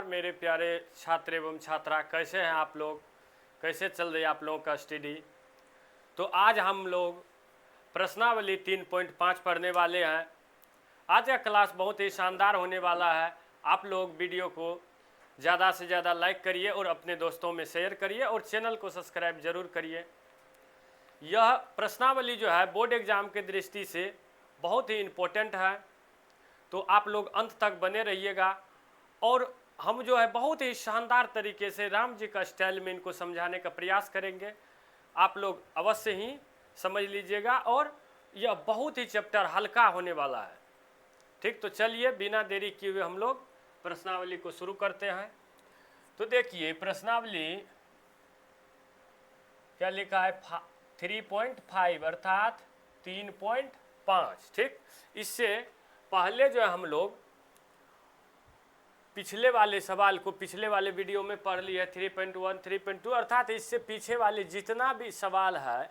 मेरे प्यारे छात्र एवं छात्रा, कैसे हैं आप लोग? कैसे चल रही है आप लोगों का स्टडी? तो आज हम लोग प्रश्नावली 3.5 पढ़ने वाले हैं। आज का क्लास बहुत ही शानदार होने वाला है। आप लोग वीडियो को ज़्यादा से ज़्यादा लाइक करिए और अपने दोस्तों में शेयर करिए और चैनल को सब्सक्राइब जरूर करिए। यह प्रश्नावली जो है बोर्ड एग्ज़ाम के दृष्टि से बहुत ही इम्पोर्टेंट है, तो आप लोग अंत तक बने रहिएगा। और हम जो है बहुत ही शानदार तरीके से राम जी का स्टाइल में इनको समझाने का प्रयास करेंगे। आप लोग अवश्य ही समझ लीजिएगा और यह बहुत ही चैप्टर हल्का होने वाला है। ठीक, तो चलिए बिना देरी किए हुए हम लोग प्रश्नावली को शुरू करते हैं। तो देखिए प्रश्नावली क्या लिखा है, 3.5 अर्थात 3.5। ठीक, इससे पहले जो है हम लोग पिछले वाले सवाल को पिछले वाले वीडियो में पढ़ लिया है 3.1, 3.2 अर्थात इससे पीछे वाले जितना भी सवाल है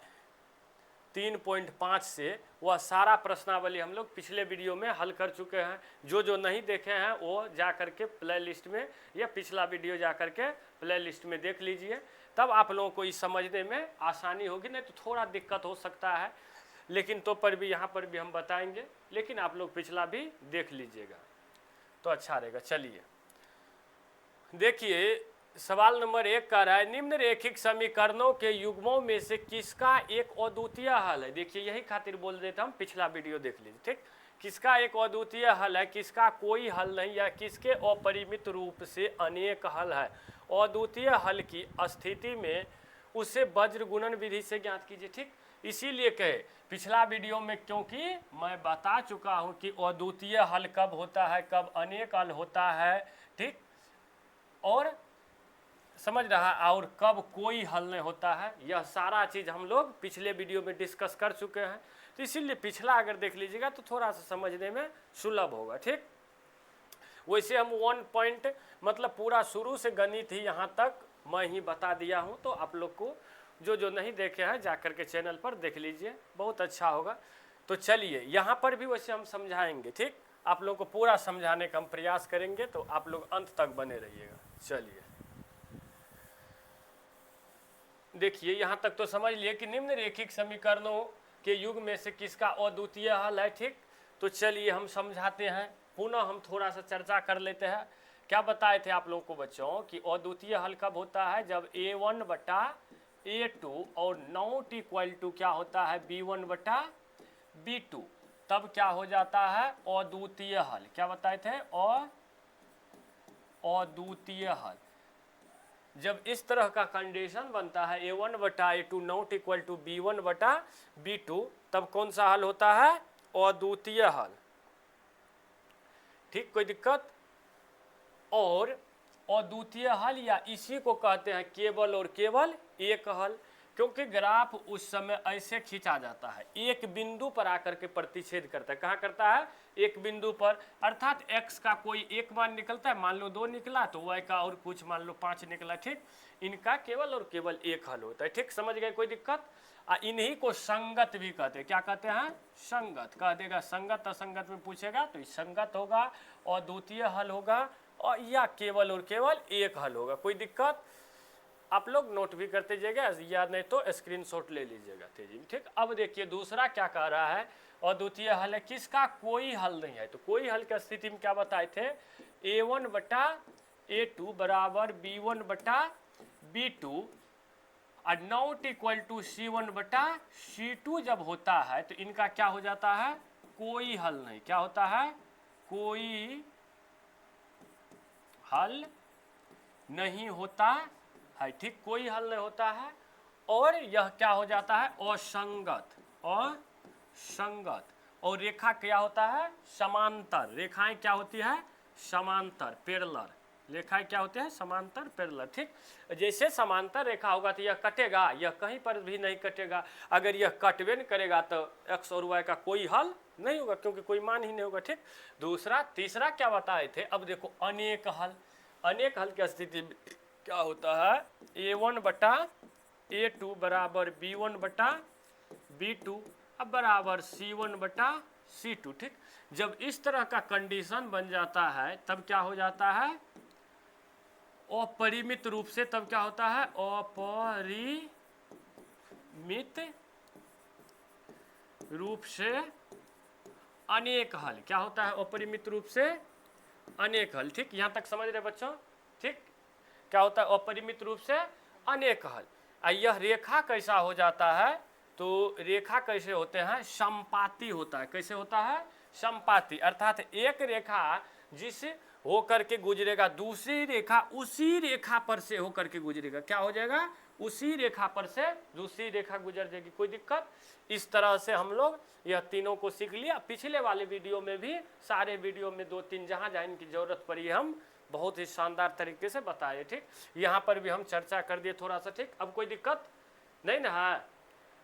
3.5 से, वह सारा प्रश्नावली हम लोग पिछले वीडियो में हल कर चुके हैं। जो नहीं देखे हैं वो जा करके प्ले लिस्ट में या पिछला वीडियो जा करके प्ले लिस्ट में देख लीजिए, तब आप लोगों को इस समझने में आसानी होगी। नहीं तो थोड़ा दिक्कत हो सकता है, लेकिन तो पर भी यहाँ पर भी हम बताएंगे, लेकिन आप लोग पिछला भी देख लीजिएगा तो अच्छा रहेगा। चलिए देखिए सवाल नंबर 1 कह रहा है, निम्न रेखिक समीकरणों के युग्मों में से किसका एक अद्वितीय हल है। देखिए यही खातिर बोल देता हम, पिछला वीडियो देख लीजिए। ठीक, किसका एक अद्वितीय हल है, किसका कोई हल नहीं, या किसके अपरिमित रूप से अनेक हल है। अद्वितीय हल की स्थिति में उसे वज्र गुणन विधि से ज्ञात कीजिए। ठीक, इसीलिए कहे पिछला वीडियो में, क्योंकि मैं बता चुका हूं कि अद्वितीय हल कब होता है, कब अनेक हल होता है। ठीक, और समझ रहा है, और कब कोई हल नहीं होता है, यह सारा चीज़ हम लोग पिछले वीडियो में डिस्कस कर चुके हैं। तो इसीलिए पिछला अगर देख लीजिएगा तो थोड़ा सा समझने में सुलभ होगा। ठीक, वैसे हम 1 पॉइंट मतलब पूरा शुरू से गणित ही यहाँ तक मैं ही बता दिया हूँ, तो आप लोग को जो नहीं देखे हैं जा करके चैनल पर देख लीजिए, बहुत अच्छा होगा। तो चलिए यहाँ पर भी वैसे हम समझाएंगे। ठीक, आप लोग को पूरा समझाने का हम प्रयास करेंगे, तो आप लोग अंत तक बने रहिएगा। चलिए देखिए यहाँ तक तो समझ लिए कि निम्न रेखिक समीकरणों के युग में से किसका अद्वितीय हल है। ठीक, तो चलिए हम समझाते हैं, पुनः हम थोड़ा सा चर्चा कर लेते हैं। क्या बताए थे आप लोगों को बच्चों कि अद्वितीय हल कब होता है, जब A1 बटा A2 और नॉट इक्वल टू क्या होता है B1 बटा B2, तब क्या हो जाता है अद्वितीय हल। क्या बताए थे, अद्वितीय हल। जब इस तरह का कंडीशन बनता है A1 बटा A2 not equal to B1 बटा B2, तब कौन सा हल होता है, अद्वितीय हल। ठीक, कोई दिक्कत? और अद्वितीय हल या इसी को कहते हैं केवल और केवल एक हल, क्योंकि ग्राफ उस समय ऐसे खींचा जाता है, एक बिंदु पर आकर के प्रतिच्छेद करता है। कहाँ करता है, एक बिंदु पर, अर्थात x का कोई एक मान निकलता है, मान लो 2 निकला, तो y का और कुछ मान लो 5 निकला। ठीक, इनका केवल और केवल एक हल होता है। ठीक, समझ गए, कोई दिक्कत? इन्हीं को संगत भी कहते हैं। क्या कहते हैं, संगत। कह देगा संगत असंगत में पूछेगा तो संगत होगा, अद्वितीय हल होगा, और या केवल और केवल एक हल होगा। कोई दिक्कत? आप लोग नोट भी करते जाइएगा, या नहीं तो स्क्रीनशॉट ले लीजिएगा तेजी में। ठीक, अब देखिए दूसरा क्या कह रहा है, अद्वितीय हल है किसका कोई हल नहीं है। तो कोई हल की स्थिति में क्या बताए थे, A1 बटा A2 बराबर B1 बटा B2 और नॉट इक्वल टू C1 बटा C2 जब होता है, तो इनका क्या हो जाता है, कोई हल नहीं। क्या होता है, कोई हल नहीं होता है। ठीक, कोई हल नहीं होता है, और यह क्या हो जाता है, असंगत। असंगत। और रेखा क्या होता है, समांतर। रेखाएं क्या होती है, समांतर, पैरेलल। रेखाएं क्या होती है, समांतर, पैरेलल। ठीक, जैसे समांतर रेखा होगा तो यह कटेगा, यह कहीं पर भी नहीं कटेगा। अगर यह कटवे नहीं करेगा तो x और y का कोई हल नहीं होगा, क्योंकि कोई मान ही नहीं होगा। ठीक, दूसरा तीसरा क्या बताए थे, अब देखो अनेक हल। अनेक हल की स्थिति क्या होता है, A1 बटा A2 बराबर B1 बटा B2 अब बराबर C1 बटा C2। ठीक, जब इस तरह का कंडीशन बन जाता है तब क्या हो जाता है, अपरिमित रूप से, तब क्या होता है अपरिमित रूप से अनेक हल। क्या होता है अपरिमित रूप से अनेक हल। ठीक, यहां तक समझ रहे बच्चों। ठीक, क्या होता है अपरिमित रूप से अनेक हल। यह रेखा कैसा हो जाता है, तो रेखा कैसे होते हैं, समपाती होता है। कैसे होता है, समपाती, अर्थात एक रेखा जिस होकर के गुजरेगा, दूसरी रेखा उसी रेखा पर से होकर के गुजरेगा। क्या हो जाएगा, उसी रेखा पर से दूसरी रेखा गुजर जाएगी। कोई दिक्कत। इस तरह से हम लोग यह तीनों को सीख लिया। पिछले वाले वीडियो में भी, सारे वीडियो में 2-3 जहाँ जहाँ इनकी जरूरत पड़ी हम बहुत ही शानदार तरीके से बताए। ठीक, यहाँ पर भी हम चर्चा कर दिए थोड़ा सा। ठीक, अब कोई दिक्कत नहीं ना है,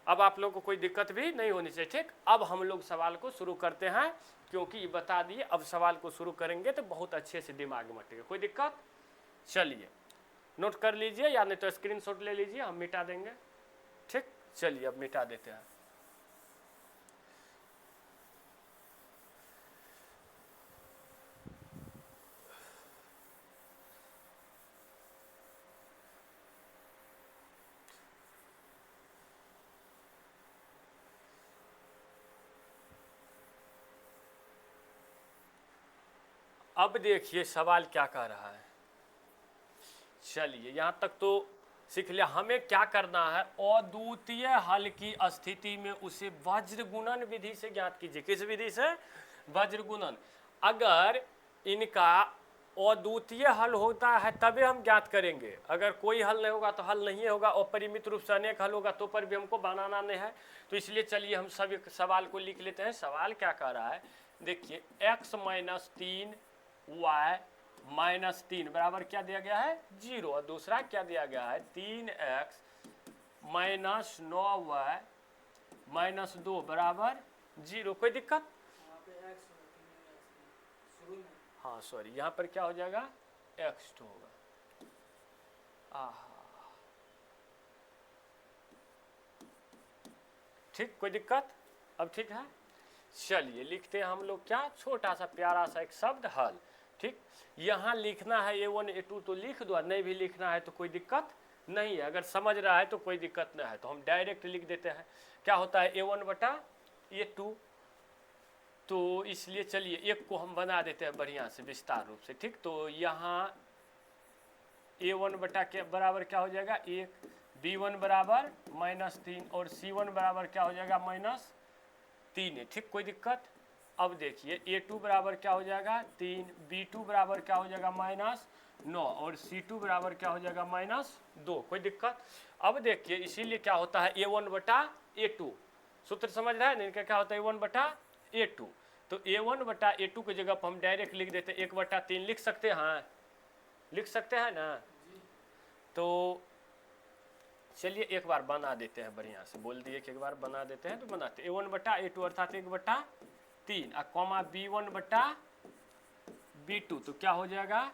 अब आप लोग को कोई दिक्कत भी नहीं होनी चाहिए। ठीक, अब हम लोग सवाल को शुरू करते हैं, क्योंकि ये बता दिए अब सवाल को शुरू करेंगे तो बहुत अच्छे से दिमाग में बैठेगा। कोई दिक्कत। चलिए नोट कर लीजिए, या नहीं तो स्क्रीनशॉट ले लीजिए, हम मिटा देंगे। ठीक, चलिए अब मिटा देते हैं। अब देखिए सवाल क्या कह रहा है। चलिए यहाँ तक तो सीख लिया। हमें क्या करना है, अद्वितीय हल की स्थिति में उसे वज्रगुणन विधि से ज्ञात कीजिए। किस विधि से, वज्रगुणन। अगर इनका अद्वितीय हल होता है तभी हम ज्ञात करेंगे। अगर कोई हल नहीं होगा तो हल नहीं होगा। अपरिमित रूप से अनेक हल होगा तो पर भी हमको बनाना नहीं है। तो इसलिए चलिए हम सभी सवाल को लिख लेते हैं। सवाल क्या कह रहा है, देखिए x - 3 y -3 बराबर क्या दिया गया है 0, और दूसरा क्या दिया गया है 3x - 9y -2 बराबर 0। कोई दिक्कत। हाँ सॉरी, यहाँ पर क्या हो जाएगा x2 होगा। ठीक, कोई दिक्कत। अब ठीक है, चलिए लिखते हैं हम लोग क्या, छोटा सा प्यारा सा एक शब्द हल। ठीक, यहाँ लिखना है A1 A2 तो लिख दो, नहीं भी लिखना है तो कोई दिक्कत नहीं है। अगर समझ रहा है तो कोई दिक्कत नहीं है, तो हम डायरेक्ट लिख देते हैं। क्या होता है A1 बटा A2, तो इसलिए चलिए एक को हम बना देते हैं बढ़िया से विस्तार रूप से। ठीक, तो यहाँ A1 बटा के बराबर क्या हो जाएगा 1, B1 बराबर -3 और C1 बराबर क्या हो जाएगा -3 है। ठीक, कोई दिक्कत। अब देखिए A2 बराबर क्या हो जाएगा 3, B2 बराबर क्या हो जाएगा -9 और C2 बराबर क्या हो जाएगा -2। कोई दिक्कत। अब देखिए इसीलिए क्या होता है A1 बटा A2, सूत्र समझ रहा है ना इनका, क्या होता है A1 बटा A2। तो A1 बटा A2 की जगह पर हम डायरेक्ट लिख देते हैं 1/3 लिख सकते हैं, लिख सकते हैं ना। तो चलिए एक बार बना देते हैं बढ़िया से, बोल दिए कि एक बार बना देते हैं तो बनाते हैं। A1 बटा A2 अर्थात 1/3 और कॉमा B1 बटा B2 तो क्या हो जाएगा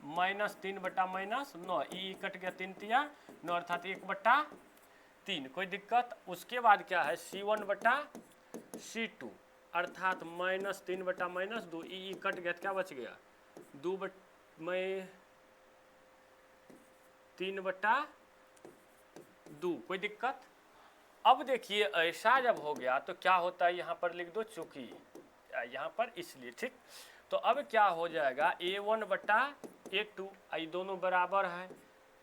-3 बटा -9, ई कट गया 3 तिया 9 अर्थात 1/3। कोई दिक्कत। उसके बाद क्या है C1 बटा C2 अर्थात -3 बटा -2, ई कट गया क्या बच गया 3/2। कोई दिक्कत। अब देखिए ऐसा जब हो गया तो क्या होता है, यहाँ पर लिख दो चूंकि यहाँ पर इसलिए। ठीक, तो अब क्या हो जाएगा A1 बटा A2, ये दोनों बराबर है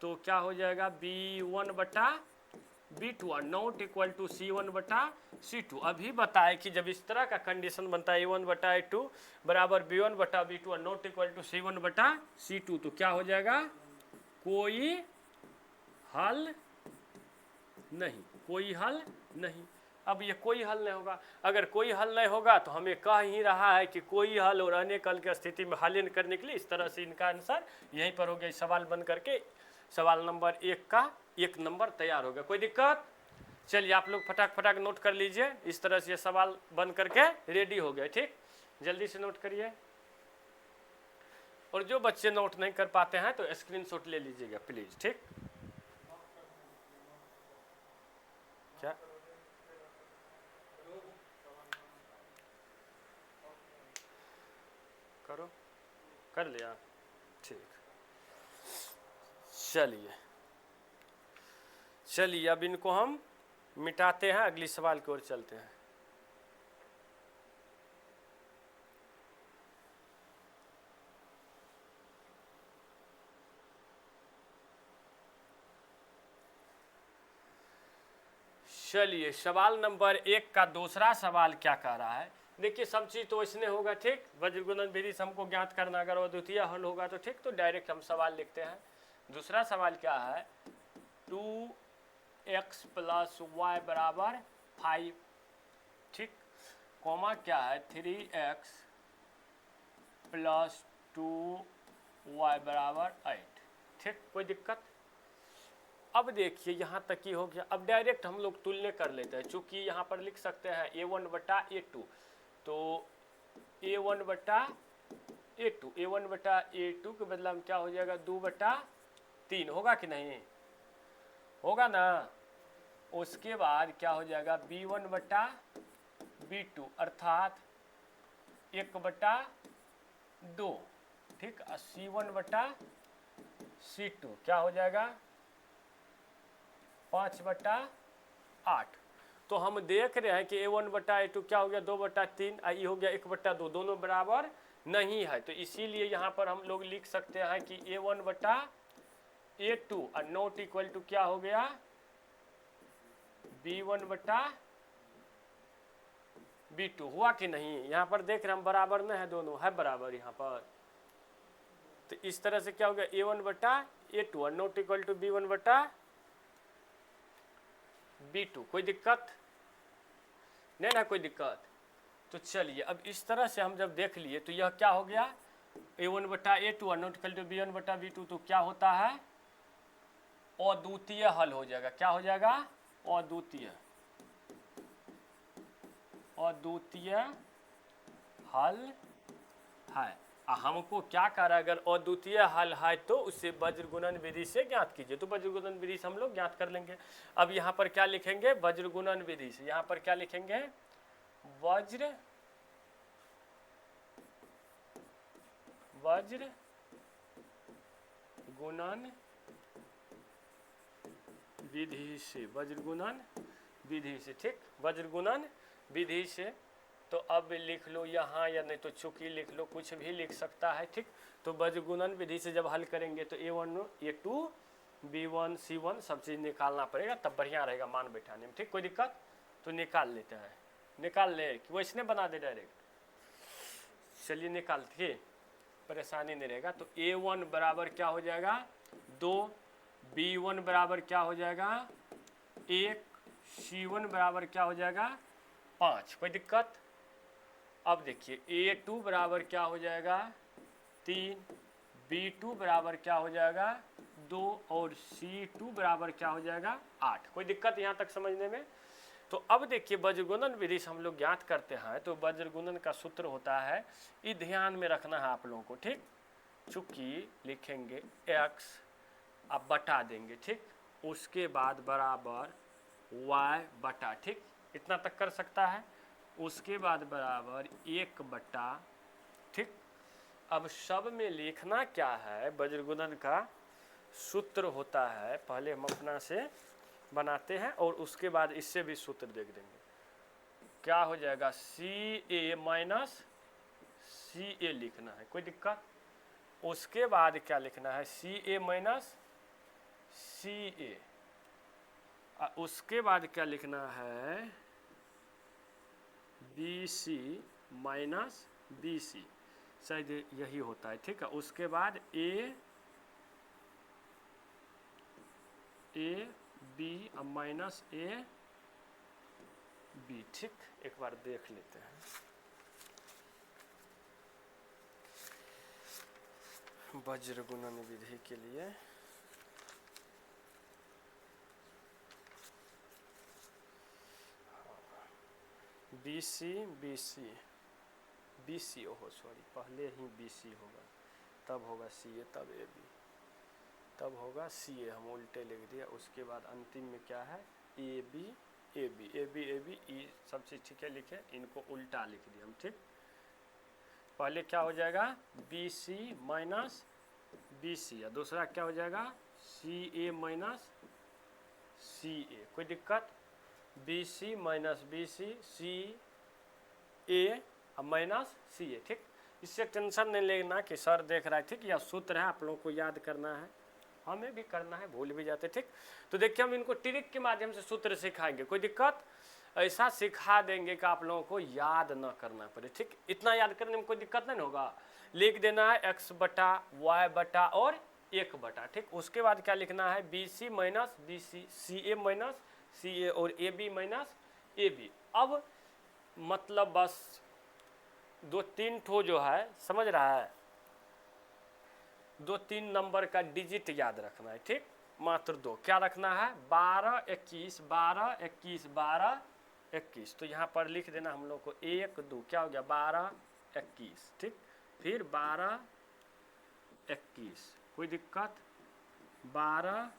तो क्या हो जाएगा B1 बटा B2 और नॉट इक्वल टू C1 बटा C2। अभी बताए कि जब इस तरह का कंडीशन बनता है A1 बटा A2 बराबर B1 बटा B2 और नॉट इक्वल टू C1 बटा C2 तो क्या हो जाएगा कोई हल नहीं, कोई हल नहीं। अब ये कोई हल नहीं होगा। अगर कोई हल नहीं होगा तो हमें कह ही रहा है कि कोई हल और अनेक हल की स्थिति में हल करने के लिए इस तरह से इनका आंसर यहीं पर हो गया। सवाल बन करके सवाल नंबर 1 का 1 नंबर तैयार हो गया। कोई दिक्कत। चलिए आप लोग फटाक फटाक नोट कर लीजिए। इस तरह से ये सवाल बन करके रेडी हो गए। ठीक, जल्दी से नोट करिए। और जो बच्चे नोट नहीं कर पाते हैं तो स्क्रीनशॉट ले लीजिएगा प्लीज। ठीक, क्या करो, कर लिया। ठीक, चलिए अब इनको हम मिटाते हैं, अगली सवाल की ओर चलते हैं। चलिए सवाल नंबर 1 का दूसरा सवाल क्या कह रहा है। देखिए सब चीज़ तो इसने होगा, ठीक। वज्र गुणन विधि से हमको ज्ञात करना, अगर वो द्वितीय हल होगा तो ठीक, तो डायरेक्ट हम सवाल लिखते हैं। दूसरा सवाल क्या है, 2x + y = 5, ठीक, कॉमा क्या है 3x + 2y = 8, ठीक, कोई दिक्कत। अब देखिए यहाँ तक ही हो गया। अब डायरेक्ट हम लोग तुलना कर लेते हैं, चूँकि यहाँ पर लिख सकते हैं a1/a2, तो a1/a2 के बदला में क्या हो जाएगा 2/3 होगा कि नहीं, होगा ना। उसके बाद क्या हो जाएगा b1/b2 अर्थात 1/2, ठीक। c1/c2 क्या हो जाएगा 5/8। तो हम देख रहे हैं कि a1/a2 क्या हो गया 2/3, ये हो गया 1/2, दोनों बराबर नहीं है। तो इसीलिए यहाँ पर हम लोग लिख सकते हैं कि a1/a2 और नॉट इक्वल टू क्या हो गया b1/b2, हुआ कि नहीं। यहाँ पर देख रहे हैं हम बराबर नहीं है, दोनों है बराबर यहाँ पर। तो इस तरह से क्या हो गया a1/a2 और नॉट इक्वल टू b1/b2, कोई दिक्कत नहीं ना, कोई दिक्कत। तो चलिए अब इस तरह से हम जब देख लिए तो यह क्या हो गया a1/a2 और नॉट इक्वल टू b1/b2, तो क्या होता है अद्वितीय हल हो जाएगा। क्या हो जाएगा अद्वितीय हल है। हमको क्या कह रहा है, अगर अद्वितीय हल है तो उसे वज्र गुणन विधि से ज्ञात कीजिए। तो वज्र गुणन विधि से हम लोग ज्ञात कर लेंगे। अब यहाँ पर क्या लिखेंगे वज्र गुणन विधि से, यहाँ पर क्या लिखेंगे वज्र गुणन विधि से, वज्र गुणन विधि से, ठीक, वज्र गुणन विधि से। तो अब लिख लो यहाँ, या नहीं तो चुकी लिख लो, कुछ भी लिख सकता है, ठीक। तो वज्र गुणन विधि से जब हल करेंगे तो a1 a2 b1 c1 सब चीज़ निकालना पड़ेगा, तब बढ़िया रहेगा मान बैठाने में, ठीक, कोई दिक्कत। तो निकाल लेते हैं, निकाल ले कि वो इसने बना दे डायरेक्ट। चलिए निकालते, परेशानी नहीं रहेगा। तो a1 बराबर क्या हो जाएगा 2, b1 बराबर क्या हो जाएगा 1, c1 बराबर क्या हो जाएगा 5, कोई दिक्कत। अब देखिए a2 बराबर क्या हो जाएगा 3, b2 बराबर क्या हो जाएगा 2 और c2 बराबर क्या हो जाएगा 8, कोई दिक्कत यहाँ तक समझने में। तो अब देखिए वज्र गुणन विधि से हम लोग ज्ञात करते हैं, तो वज्र गुणन का सूत्र होता है, ये ध्यान में रखना है आप लोगों को, ठीक। चूँकि लिखेंगे x, अब बटा देंगे, ठीक, उसके बाद बराबर y बटा, ठीक, इतना तक कर सकता है। उसके बाद बराबर 1/, ठीक। अब सब में लिखना क्या है, वज्र गुणन का सूत्र होता है, पहले हम अपना से बनाते हैं और उसके बाद इससे भी सूत्र देख देंगे। क्या हो जाएगा CA माइनस CA लिखना है, कोई दिक्कत। उसके बाद क्या लिखना है CA माइनस CA, उसके बाद क्या लिखना है BC माइनस BC, शायद यही होता है, ठीक है। उसके बाद A B minus A B, ठीक, एक बार देख लेते हैं। वज्र गुणन विधि के लिए BC ओहो सॉरी, पहले ही BC होगा, तब होगा CA, तब AB, तब होगा CA, हम उल्टे लिख दिया। उसके बाद अंतिम में क्या है AB ये सब चीज़ ठीक है लिखे, इनको उल्टा लिख दिया हम, ठीक। पहले क्या हो जाएगा BC माइनस बी सी, और दूसरा क्या हो जाएगा सी ए माइनस सी ए, कोई दिक्कत, B C minus B C, C A minus C A, ठीक। इससे टेंशन नहीं लेना कि सर देख रहा है, ठीक। यह सूत्र है, आप लोगों को याद करना है, हमें भी करना है, भूल भी जाते, ठीक। तो देखिए हम इनको ट्रिक के माध्यम से सूत्र सिखाएंगे, कोई दिक्कत, ऐसा सिखा देंगे कि आप लोगों को याद ना करना पड़े, ठीक। इतना याद करने में कोई दिक्कत नहीं होगा। लिख देना है x बटा वाई बटा और 1 बटा, ठीक। उसके बाद क्या लिखना है B C minus B C, C A minus C A और A B minus A B. अब मतलब बस 2-3 ठो जो है, समझ रहा है, 2-3 नंबर का डिजिट याद रखना है, ठीक। मात्र 2 क्या रखना है 12 21 12 21 12 21। तो यहाँ पर लिख देना हम लोग को 1 2 क्या हो गया 12 21, ठीक। फिर 12 21, कोई दिक्कत, 12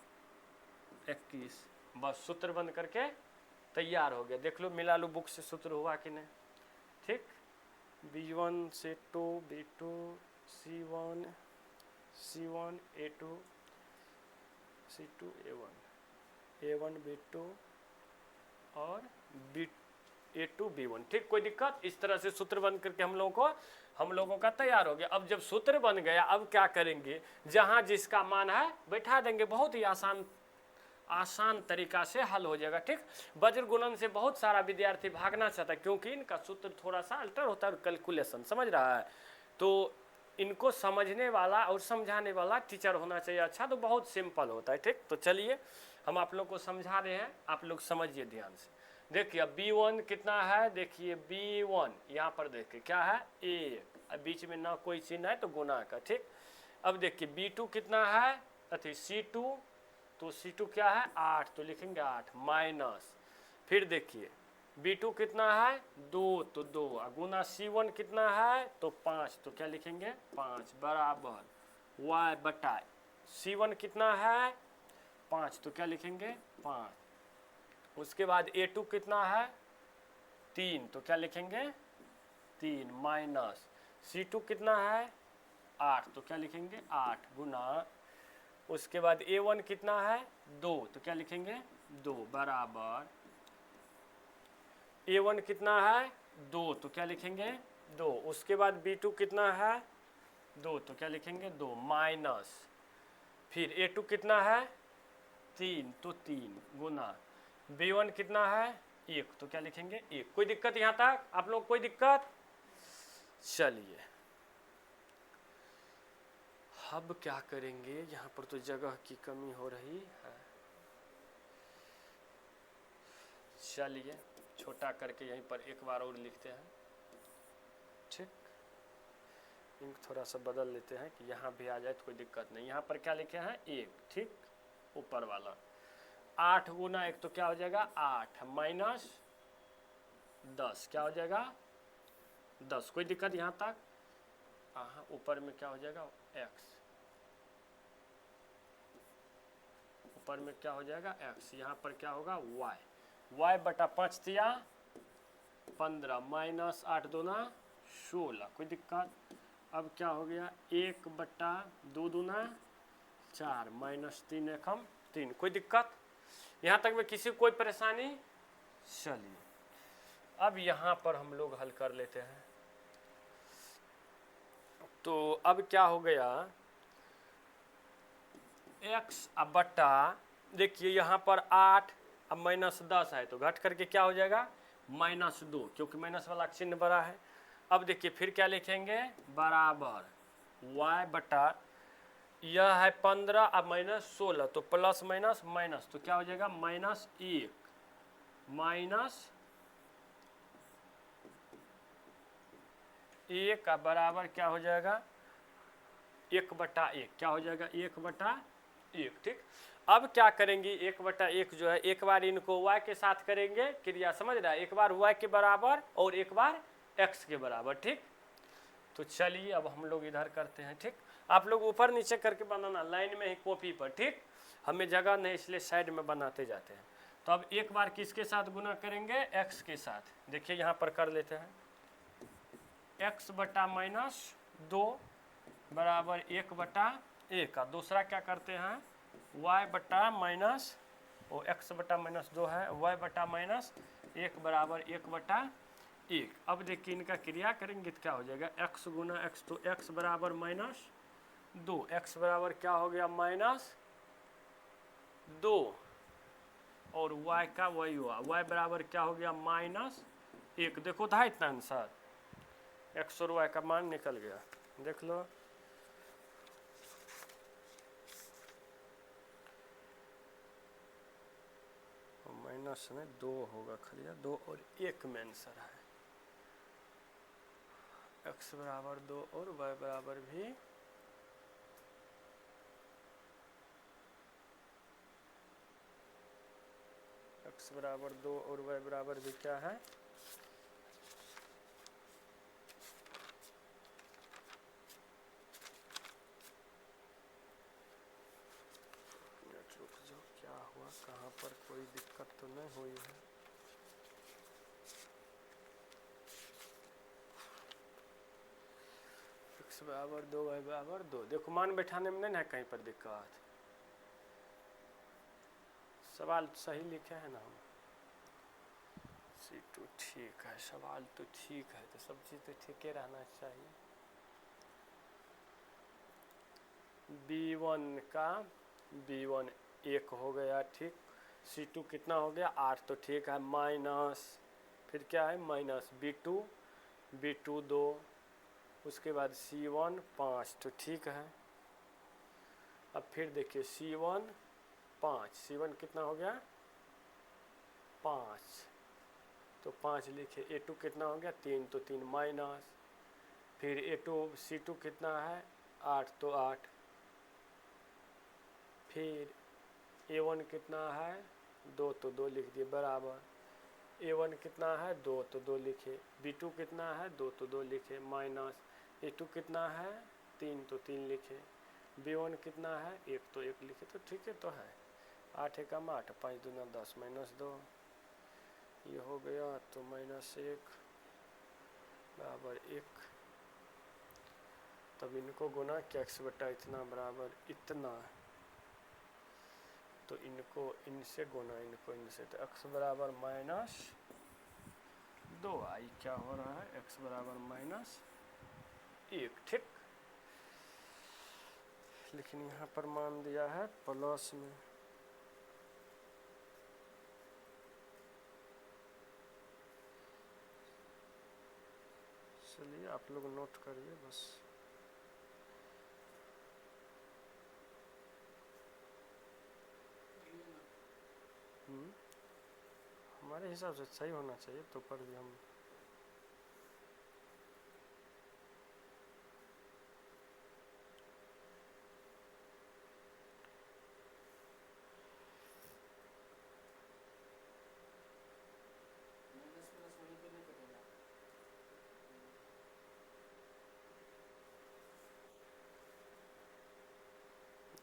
21, बस सूत्र बंद करके तैयार हो गया। देख लो मिला लो बुक से सूत्र हुआ कि नहीं, ठीक। B1 से 2 B2 C1 C1 A2 C2 A1 B2 और A2 B1, ठीक। कोई दिक्कत, इस तरह से सूत्र बन करके हम लोगों का तैयार हो गया। अब जब सूत्र बन गया, अब क्या करेंगे, जहां जिसका मान है बैठा देंगे, बहुत ही आसान तरीका से हल हो जाएगा, ठीक। वज्र गुणन से बहुत सारा विद्यार्थी भागना चाहता है, क्योंकि इनका सूत्र थोड़ा सा अल्टर होता है, कैलकुलेशन, समझ रहा है। तो इनको समझने वाला और समझाने वाला टीचर होना चाहिए अच्छा, तो बहुत सिंपल होता है, ठीक। तो चलिए हम आप लोग को समझा रहे हैं, आप लोग समझिए ध्यान से। देखिए B1 कितना है, देखिए B1 यहाँ पर देखिए क्या है 1, अब बीच में ना कोई चिन्ह है तो गुना का, ठीक। अब देखिए B2 कितना है, अथी C2, तो C2 क्या है 8, तो लिखेंगे 8 माइनस, फिर देखिए B2 कितना है 2, तो 2 गुना C1 कितना है तो 5, तो क्या लिखेंगे 5 बराबर y बटा C1 कितना है 5, तो क्या लिखेंगे 5। उसके बाद A2 कितना है 3, तो क्या लिखेंगे 3 माइनस C2 कितना है 8, तो क्या लिखेंगे 8 गुना, उसके बाद A1 कितना है 2, तो क्या लिखेंगे 2 बराबर A1 कितना है 2, तो क्या लिखेंगे 2। उसके बाद B2 कितना है 2, तो क्या लिखेंगे 2 माइनस, फिर A2 कितना है 3, तो 3 गुना B1 कितना है 1, तो क्या लिखेंगे 1। कोई दिक्कत यहाँ तक आप लोग, कोई दिक्कत? चलिए अब क्या करेंगे, यहाँ पर तो जगह की कमी हो रही है, चलिए छोटा करके यहीं पर एक बार और लिखते हैं, ठीक। इंक थोड़ा सा बदल लेते हैं कि यहाँ भी आ जाए तो कोई दिक्कत नहीं। यहाँ पर क्या लिखे हैं 1, ठीक, ऊपर वाला 8 गुना 1, तो क्या हो जाएगा 8 माइनस 10, क्या हो जाएगा 10। कोई दिक्कत यहाँ तक? हाँ, ऊपर में क्या हो जाएगा x, ऊपर में क्या हो जाएगा x, यहाँ पर क्या होगा y बटा 5 तिया 15 माइनस 8 दूना 16, कोई दिक्कत। अब क्या हो गया 1 बटा 2 दूना 4 माइनस 3 एकम 3, कोई दिक्कत यहाँ तक में, किसी कोई परेशानी? चलिए अब यहाँ पर हम लोग हल कर लेते हैं। तो अब क्या हो गया x अब बटा, देखिए यहाँ पर 8 अब माइनस 10 है, तो घट करके क्या हो जाएगा -2, क्योंकि माइनस वाला चिन्ह बड़ा है। अब देखिए फिर क्या लिखेंगे बराबर y बटा, यह है 15 अब माइनस 16, तो प्लस माइनस माइनस, तो क्या हो जाएगा -1 माइनस 1 का बराबर क्या हो जाएगा 1 बटा 1, क्या हो जाएगा 1 बटा 1, ठीक। अब क्या करेंगे 1 बटा 1 जो है, एक बार इनको y के साथ करेंगे क्रिया, समझ रहा है, एक बार y के बराबर और एक बार x के बराबर, ठीक। तो चलिए अब हम लोग इधर करते हैं, ठीक। आप लोग ऊपर नीचे करके बनाना लाइन में ही कॉपी पर, ठीक। हमें जगह नहीं इसलिए साइड में बनाते जाते हैं। तो अब एक बार किसके साथ गुना करेंगे x के साथ, देखिए यहाँ पर कर लेते हैं x बटा -2 बराबर 1 बटा 1 का। दूसरा क्या करते हैं, y बटा माइनस वो x बटा माइनस 2 है, y बटा माइनस 1 बराबर 1 बटा 1। अब देखिए इनका क्रिया करेंगे तो क्या हो जाएगा, x गुना x, तो x बराबर माइनस 2, x बराबर क्या हो गया माइनस 2, और y का वही हुआ, y बराबर क्या हो गया माइनस 1। देखो था इतना आंसर, x और y का मान निकल गया, देख लो। माइनस में 2 होगा खाली, 2 और 1 में आंसर है। x बराबर 2 और y बराबर भी x बराबर 2 और y बराबर भी क्या है, रुक जाओ, क्या हुआ, कहाँ पर कोई दिक्कत तो नहीं हुई है। x बराबर 2 y बराबर 2, देखो मान बैठाने में नहीं है कहीं पर दिक्कत, सवाल सही लिखे हैं ना हम। C2 ठीक है, सवाल तो ठीक है, तो सब चीज़ तो ठीक ही रहना चाहिए। B1 का B1 1 हो गया, ठीक। C2 कितना हो गया 8, तो ठीक है, माइनस फिर क्या है माइनस B2 2, उसके बाद C1 5, तो ठीक है। अब फिर देखिए C1 5, C1 कितना हो गया 5, तो 5 लिखे। A2 कितना हो गया 3, तो 3 माइनस, फिर C2 कितना है 8, तो 8, फिर A1 कितना है 2, तो 2 लिख दिए बराबर, A1 कितना है 2, तो 2 लिखे, B2 कितना है 2, तो 2 लिखे, माइनस A2 कितना है 3, तो 3 लिखे, B1 कितना है 1, तो 1 लिखे, तो ठीक है, तो है 8 एकम 8, 5 दूना 10 माइनस 2, ये हो गया, तो माइनस 1 बराबर 1। तब इनको गुना कि x बटा इतना बराबर इतना, तो इनको इनसे गुना, इनको इनसे, तो x बराबर माइनस 2, आई क्या हो रहा है x बराबर माइनस 1, ठीक। लेकिन यहाँ पर मान दिया है प्लस में, चलिए आप लोग नोट करिए बस। हमारे हिसाब से सही होना चाहिए, तो पर भी हम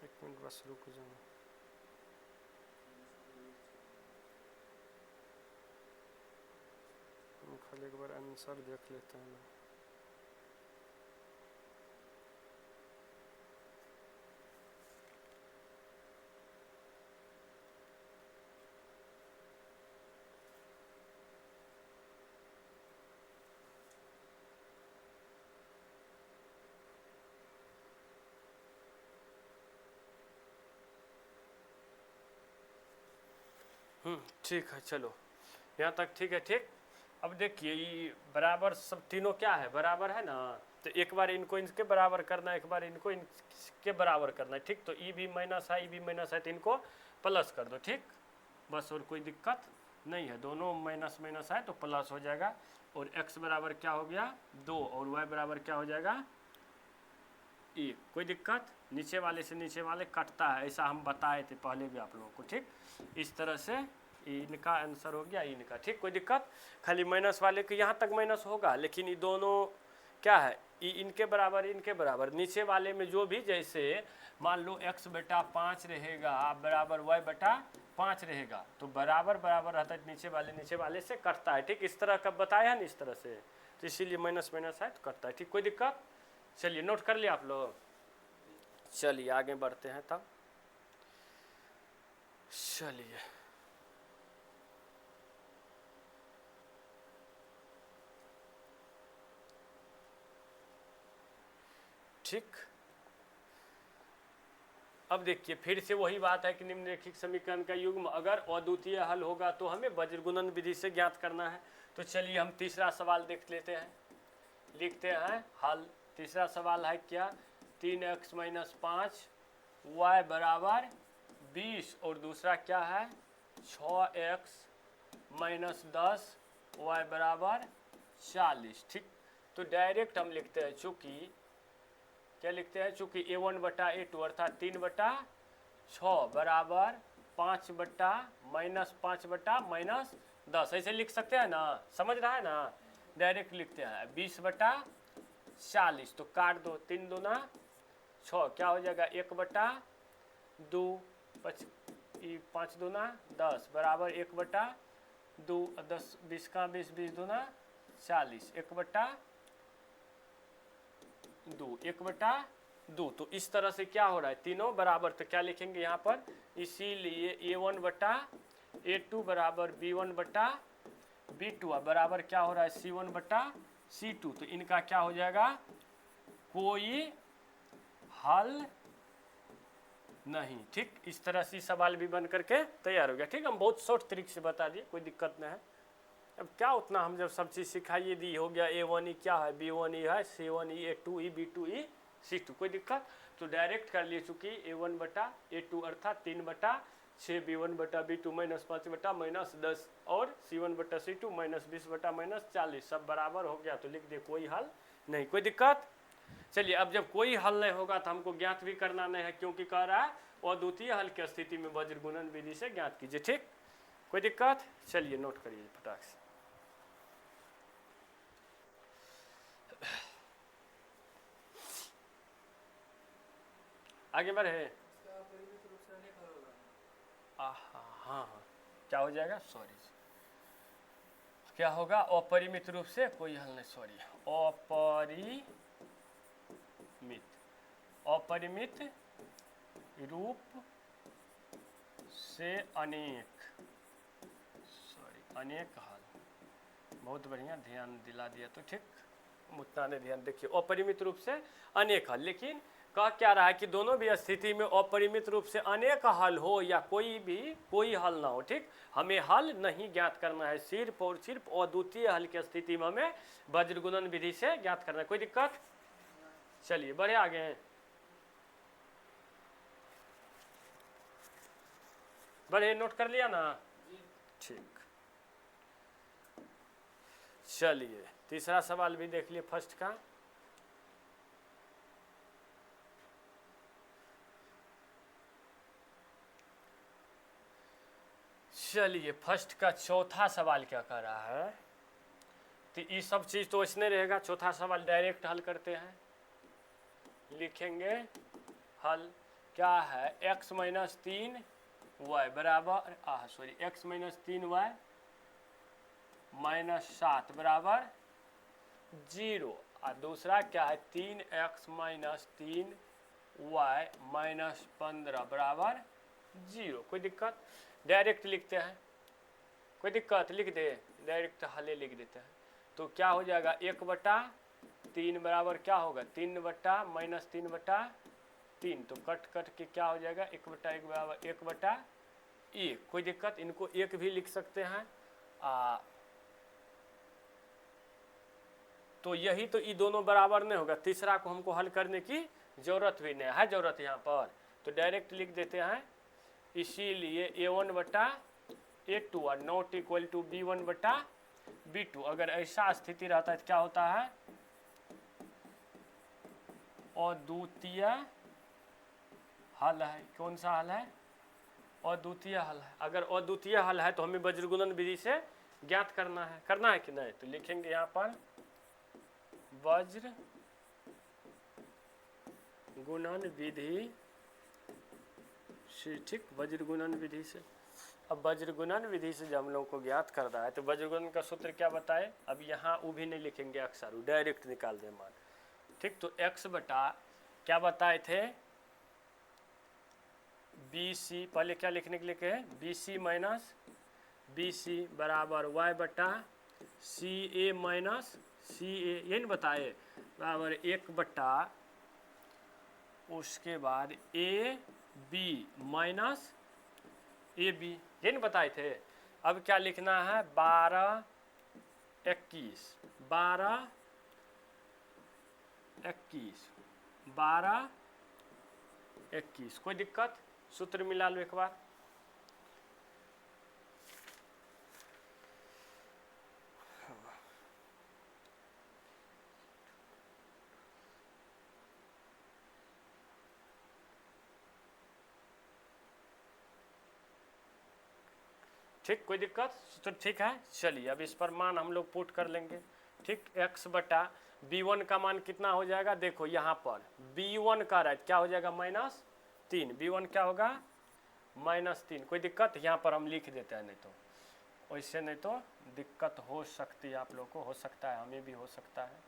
एक मिनट बस रुक जाओ। हम खाली एक बार आंसर देख लेते हैं ना। ठीक है, चलो यहाँ तक ठीक है, ठीक। अब देखिए ये बराबर सब तीनों क्या है, बराबर है ना, तो एक बार इनको इनके बराबर करना है, एक बार इनको इनके बराबर करना है, ठीक। तो ई भी माइनस है, ई भी माइनस है, तो इनको प्लस कर दो, ठीक। बस और कोई दिक्कत नहीं है, दोनों माइनस माइनस है तो प्लस हो जाएगा। और x बराबर क्या हो गया 2, और y बराबर क्या हो जाएगा 1। कोई दिक्कत, नीचे वाले से नीचे वाले कटता है, ऐसा हम बताए थे पहले भी आप लोगों को, ठीक। इस तरह से इनका आंसर हो गया इनका, ठीक। कोई दिक्कत, खाली माइनस वाले के यहाँ तक माइनस होगा, लेकिन ये दोनों क्या है, इनके बराबर, नीचे वाले में जो भी, जैसे मान लो x बटा 5 रहेगा बराबर y बटा 5 रहेगा, तो बराबर रहता है, नीचे वाले से कटता है, ठीक। इस तरह का बताया है ना, इस तरह से, तो इसीलिए माइनस माइनस है तो कटता है, ठीक। कोई दिक्कत, चलिए नोट कर लिया आप लोग। चलिए आगे बढ़ते हैं तब। चलिए ठीक, अब देखिए फिर से वही बात है कि निम्नलिखित समीकरण का युग्म अगर अद्वितीय हल होगा तो हमें वज्रगुणन विधि से ज्ञात करना है। तो चलिए हम तीसरा सवाल देख लेते हैं, लिखते हैं हल। तीसरा सवाल है क्या, 3x - 5 y बराबर 20 और दूसरा क्या है 6x - 10 y बराबर 40। ठीक, तो डायरेक्ट हम लिखते हैं, चूँकि क्या लिखते हैं, चूँकि A1/A2 अर्थात 3/6 बराबर 5/-5/-10 ऐसे लिख सकते हैं ना, समझ रहा है ना। डायरेक्ट लिखते हैं 20/40, तो काट दो, 3 दूना 6, क्या हो जाएगा 1/2, 5 दूना 10 बराबर 1/2, 10 20 का 20, 20 दूना 40, 1/2, 1/2। तो इस तरह से क्या हो रहा है, तीनों बराबर, तो क्या लिखेंगे यहाँ पर, इसीलिए A1/A2 बराबर B1/B2 बराबर क्या हो रहा है C1/C2। तो इनका क्या हो जाएगा, कोई हल नहीं। ठीक, इस तरह से सवाल भी बन करके तैयार हो गया। ठीक, हम बहुत शॉर्ट तरीके से बता दिए, कोई दिक्कत नहीं है। अब क्या उतना हम जब सब चीज़ सिखाइए दी, हो गया A1E क्या है, B1E है, C1E, A2E, B2E, C2, कोई दिक्कत। तो डायरेक्ट कर लिए, चूँकि A1/A2 अर्थात 3/6 B1/B2 -5/-10 और C1/C2 -20/-40 सब बराबर हो गया। तो लिख दे कोई हल नहीं, कोई दिक्कत। चलिए अब जब कोई हल नहीं होगा तो हमको ज्ञात भी करना नहीं है, क्योंकि कह रहा है अद्वितीय हल की स्थिति में वज्रगुणन विधि से ज्ञात कीजिए। ठीक, कोई दिक्कत। चलिए नोट करिए फटाक से। आगे बढ़े। हाँ हाँ, क्या हो जाएगा, सॉरी क्या होगा, अपरिमित रूप से कोई हल नहीं, सॉरी अपरिमित रूप से अनेक, सॉरी अनेक हल, बहुत बढ़िया ध्यान दिला दिया। तो ठीक, उतना नहीं ध्यान, देखिए अपरिमित रूप से अनेक हल, लेकिन कह क्या रहा है कि दोनों भी स्थिति में अपरिमित रूप से अनेक हल हो या कोई हल ना हो। ठीक, हमें हल नहीं ज्ञात करना है, सिर्फ और सिर्फ अद्वितीय हल की स्थिति में हमें वज्रगुणन विधि से ज्ञात करना है। कोई दिक्कत। चलिए बढ़े आगे, बढ़े, नोट कर लिया ना। ठीक, चलिए तीसरा सवाल भी देख लिए फर्स्ट का। चलिए फर्स्ट का चौथा सवाल क्या कर रहा है, तो ये सब चीज़ तो इसने रहेगा। चौथा सवाल डायरेक्ट हल करते हैं, लिखेंगे हल क्या है, x - 3y बराबर x - 3y - 7 बराबर 0, और दूसरा क्या है 3x - 3y - 15 बराबर 0। कोई दिक्कत। डायरेक्ट लिखते हैं, कोई दिक्कत, लिख दे, डायरेक्ट हले लिख देते हैं। तो क्या हो जाएगा 1/3 बराबर क्या होगा 3/-3/3, तो कट के क्या हो जाएगा 1/1 बराबर 1/1। कोई दिक्कत, इनको एक भी लिख सकते हैं। तो यही तो ये दोनों बराबर नहीं होगा, तीसरा को हमको हल करने की जरूरत भी नहीं है, जरूरत यहाँ पर। तो डायरेक्ट लिख देते हैं, इसीलिए A1/A2 और नॉट इक्वल टू B1/B2। अगर ऐसा स्थिति रहता है तो क्या होता है, अद्वितीय हल है। कौन सा हल है, अद्वितीय हल है। अगर अद्वितीय हल है तो हमें वज्रगुणन विधि से ज्ञात करना है कि नहीं। तो लिखेंगे यहाँ पर वज्रगुणन विधि से। ठीक, वज्रगुणन विधि से। अब वज्रगुणन विधि से जब हम लोगों को ज्ञात करना है तो वज्रगुणन का सूत्र क्या बताए, अब यहाँ वो भी नहीं लिखेंगे अक्सर, डायरेक्ट निकाल दे मान। ठीक, तो x बटा क्या बताए थे बी सी, पहले क्या लिखने के लिए कहे, B C minus B C बराबर वाई बटा सी ए माइनस सी ए, ये नहीं बताए, बराबर 1 बटा उसके बाद A B minus A B, ये नहीं बताए थे। अब क्या लिखना है, 12 21 12 21 12 21, कोई दिक्कत, सूत्र मिला लो एक बार। ठीक, कोई दिक्कत, सूत्र ठीक है। चलिए अब इस पर मान हम लोग पुट कर लेंगे। ठीक, x बटा b1 का मान कितना हो जाएगा, देखो यहाँ पर b1 का राइट क्या हो जाएगा, -3, b1 क्या होगा -3, कोई दिक्कत, यहाँ पर हम लिख देते हैं, नहीं तो वैसे नहीं तो दिक्कत हो सकती है आप लोग को, हो सकता है हमें भी हो सकता है।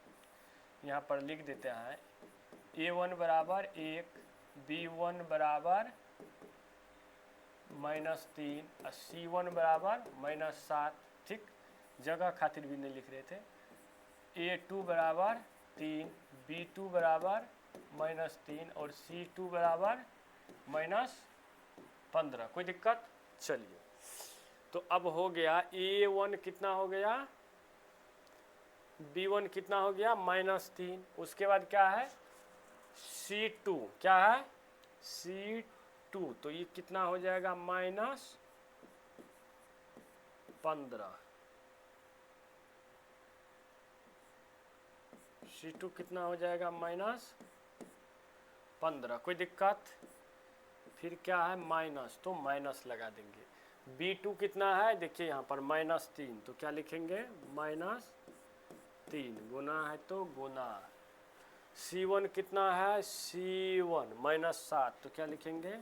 यहाँ पर लिख देते हैं a1 बराबर 1, b1 बराबर -3, c1 बराबर -7। ठीक, जगह खातिर भी नहीं लिख रहे थे। a2 बराबर 3, b2 बराबर -3 और c2 बराबर -15, कोई दिक्कत। चलिए तो अब हो गया a1 कितना हो गया, b1 कितना हो गया -3, उसके बाद क्या है c2, क्या है c2, तो ये कितना हो जाएगा -15, c2 कितना हो जाएगा -15, कोई दिक्कत। फिर क्या है माइनस, तो माइनस लगा देंगे। b2 कितना है, देखिए यहाँ पर -3, तो क्या लिखेंगे -3, गुना है तो गुना। c1 कितना है, c1 -7, तो क्या लिखेंगे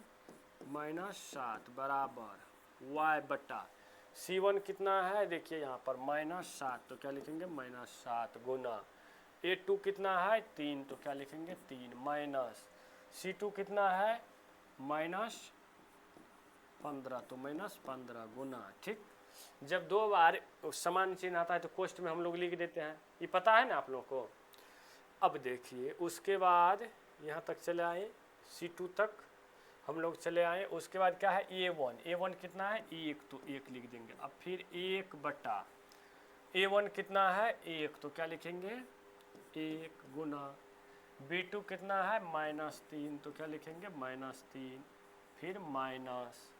-7 बराबर y बटा c1 कितना है, देखिए यहाँ पर -7, तो क्या लिखेंगे -7 गुना a2 कितना है 3, तो क्या लिखेंगे 3 माइनस c2 कितना है -15, तो -15 गुना। ठीक, जब दो बार समान चिन्ह आता है तो कोष्ठ में हम लोग लिख देते हैं, ये पता है ना आप लोगों को। अब देखिए उसके बाद यहाँ तक चले आए, c2 तक हम लोग चले आए, उसके बाद क्या है a1 कितना है 1, तो 1 लिख देंगे। अब फिर 1 बटा a1 कितना है 1, तो क्या लिखेंगे 1 गुना b2 कितना है -3, तो क्या लिखेंगे -3, फिर माइनस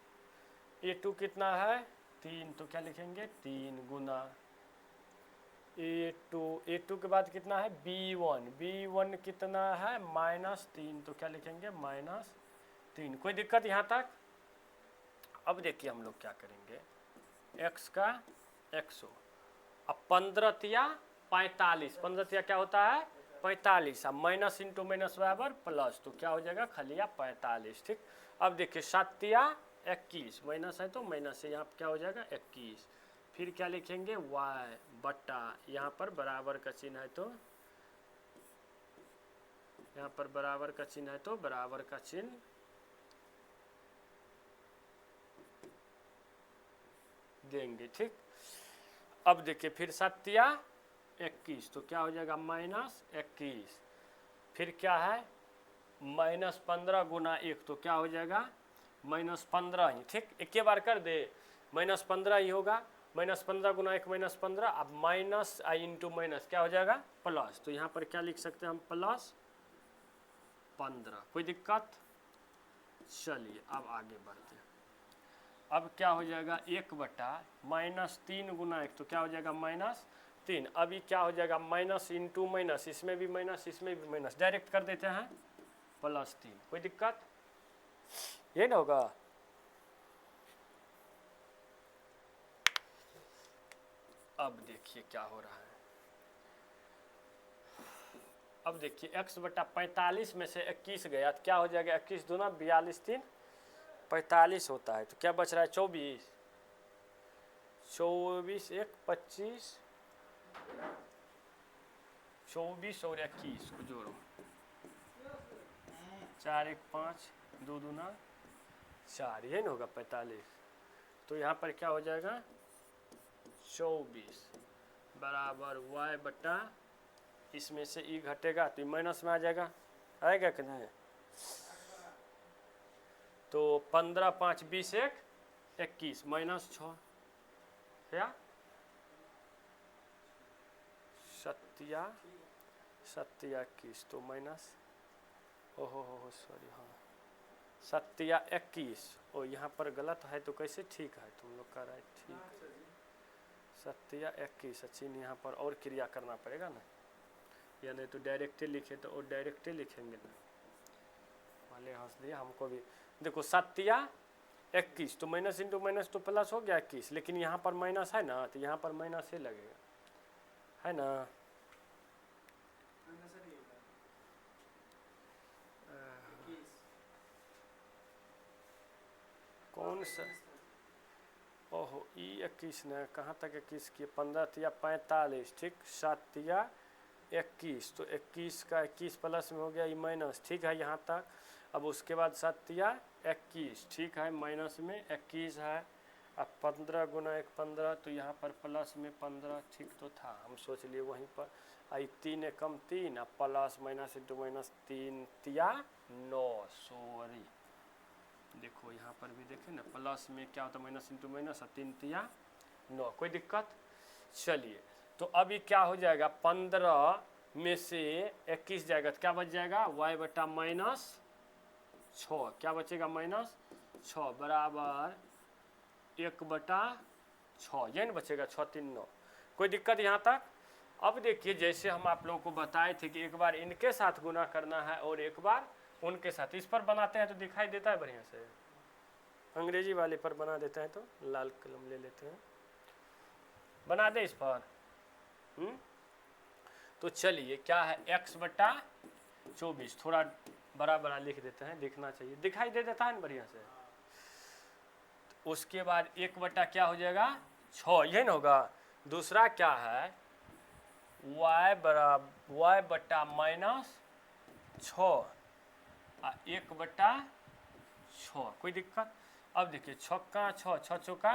a2 कितना है 3, तो क्या लिखेंगे 3 गुना a2 के बाद कितना है b1 कितना है -3, तो क्या लिखेंगे -3, कोई दिक्कत यहाँ तक। अब देखिए हम लोग क्या करेंगे, x का x हो, अब 15 तिया 45, 15 तिया क्या होता है 45, अब माइनस इंटू माइनस बराबर प्लस, तो क्या हो जाएगा खलिया 45। ठीक, अब देखिए 7 तिया 21, माइनस है तो माइनस है, यहाँ पर क्या हो जाएगा 21, फिर क्या लिखेंगे y बटा, यहाँ पर बराबर का चिन्ह है तो यहाँ पर बराबर का चिन्ह है तो बराबर का चिन्ह देंगे। ठीक, अब देखिए फिर 7 तिया 21, तो क्या हो जाएगा -21, फिर क्या है -15 गुना 1, तो क्या हो जाएगा -15 ही। ठीक, एक के बार कर दे, -15 ही होगा, -15 गुना 1 -15, अब माइनस आई इंटू माइनस क्या हो जाएगा प्लस, तो यहाँ पर क्या लिख सकते हैं हम +15, कोई दिक्कत। चलिए अब आगे बढ़ते हैं, अब क्या हो जाएगा 1 बटा -3 गुना 1, तो क्या हो जाएगा -3, अभी क्या हो जाएगा माइनस इंटू माइनस, इसमें भी माइनस इसमें भी माइनस, डायरेक्ट कर देते हैं +3, कोई दिक्कत, ये ना होगा। अब देखिए क्या हो रहा है, अब देखिए x बटा 45 में से 21 गया, तो क्या हो जाएगा 21 दूना 42 3 45 होता है, तो क्या बच रहा है 24, 24 1 25, 24 और 21 को जोड़ो, 4 1 5, 2 दूना 4, ये ना होगा 45। तो यहाँ पर क्या हो जाएगा 24 बराबर y बटा, इसमें से ई घटेगा तो माइनस में आ जाएगा, आएगा कि नहीं। तो 15 5 20 1 21 माइनस 6 क्या सत्या 21 तो माइनस ओहो सॉरी हाँ 21 और यहाँ पर गलत है तो कैसे ठीक है, तुम लोग का राइट ठीक 21 चिन्ह यहाँ पर और क्रिया करना पड़ेगा ना, या नहीं तो डायरेक्टली लिखे तो और डायरेक्टली लिखेंगे ना, वाले हंस दिया हमको भी। देखो 21 तो माइनस इंटू माइनस तो प्लस हो गया 21, लेकिन यहाँ पर माइनस है ना तो यहाँ पर माइनस ही लगेगा, है ना। कौन सा ओहो ई 21 ने कहाँ तक 21 किए 15 तिया 45 ठीक 7 तिया 21 तो 21 का 21 प्लस में हो गया ई माइनस ठीक है यहाँ तक। अब उसके बाद 7 तिया 21 ठीक है माइनस में 21 है। अब 15 गुना 1 15 तो यहाँ पर प्लस में 15 ठीक तो था, हम सोच लिए वहीं पर आई 3 एकम 3 अब प्लस माइनस इंटू माइनस 3 तिया 9 सॉरी देखो यहाँ पर भी देखें ना प्लस में क्या होता है माइनस इंटू माइनस 3 तिया 9 कोई दिक्कत। चलिए तो अभी क्या हो जाएगा 15 में से 21 जाएगा तो क्या बच जाएगा y बटा माइनस 6 क्या बचेगा माइनस 6 बराबर 1 बटा 6 ये ना बचेगा 6 3 9 कोई दिक्कत यहाँ तक। अब देखिए जैसे हम आप लोगों को बताए थे कि एक बार इनके साथ गुना करना है और एक बार उनके साथ, इस पर बनाते हैं तो दिखाई देता है बढ़िया से, अंग्रेजी वाले पर बना देते हैं तो लाल कलम ले लेते हैं बना दे इस पर। तो चलिए क्या है x बटा 24 थोड़ा बड़ा बड़ा लिख देते हैं, दिखना चाहिए दिखाई दे देता है ना बढ़िया से। तो उसके बाद 1 बटा क्या हो जाएगा 6 यही ना होगा। दूसरा क्या है y बराबर y बटा माइनस 6 1 बटा 6 कोई दिक्कत। अब देखिए 6 का 6 6 चौका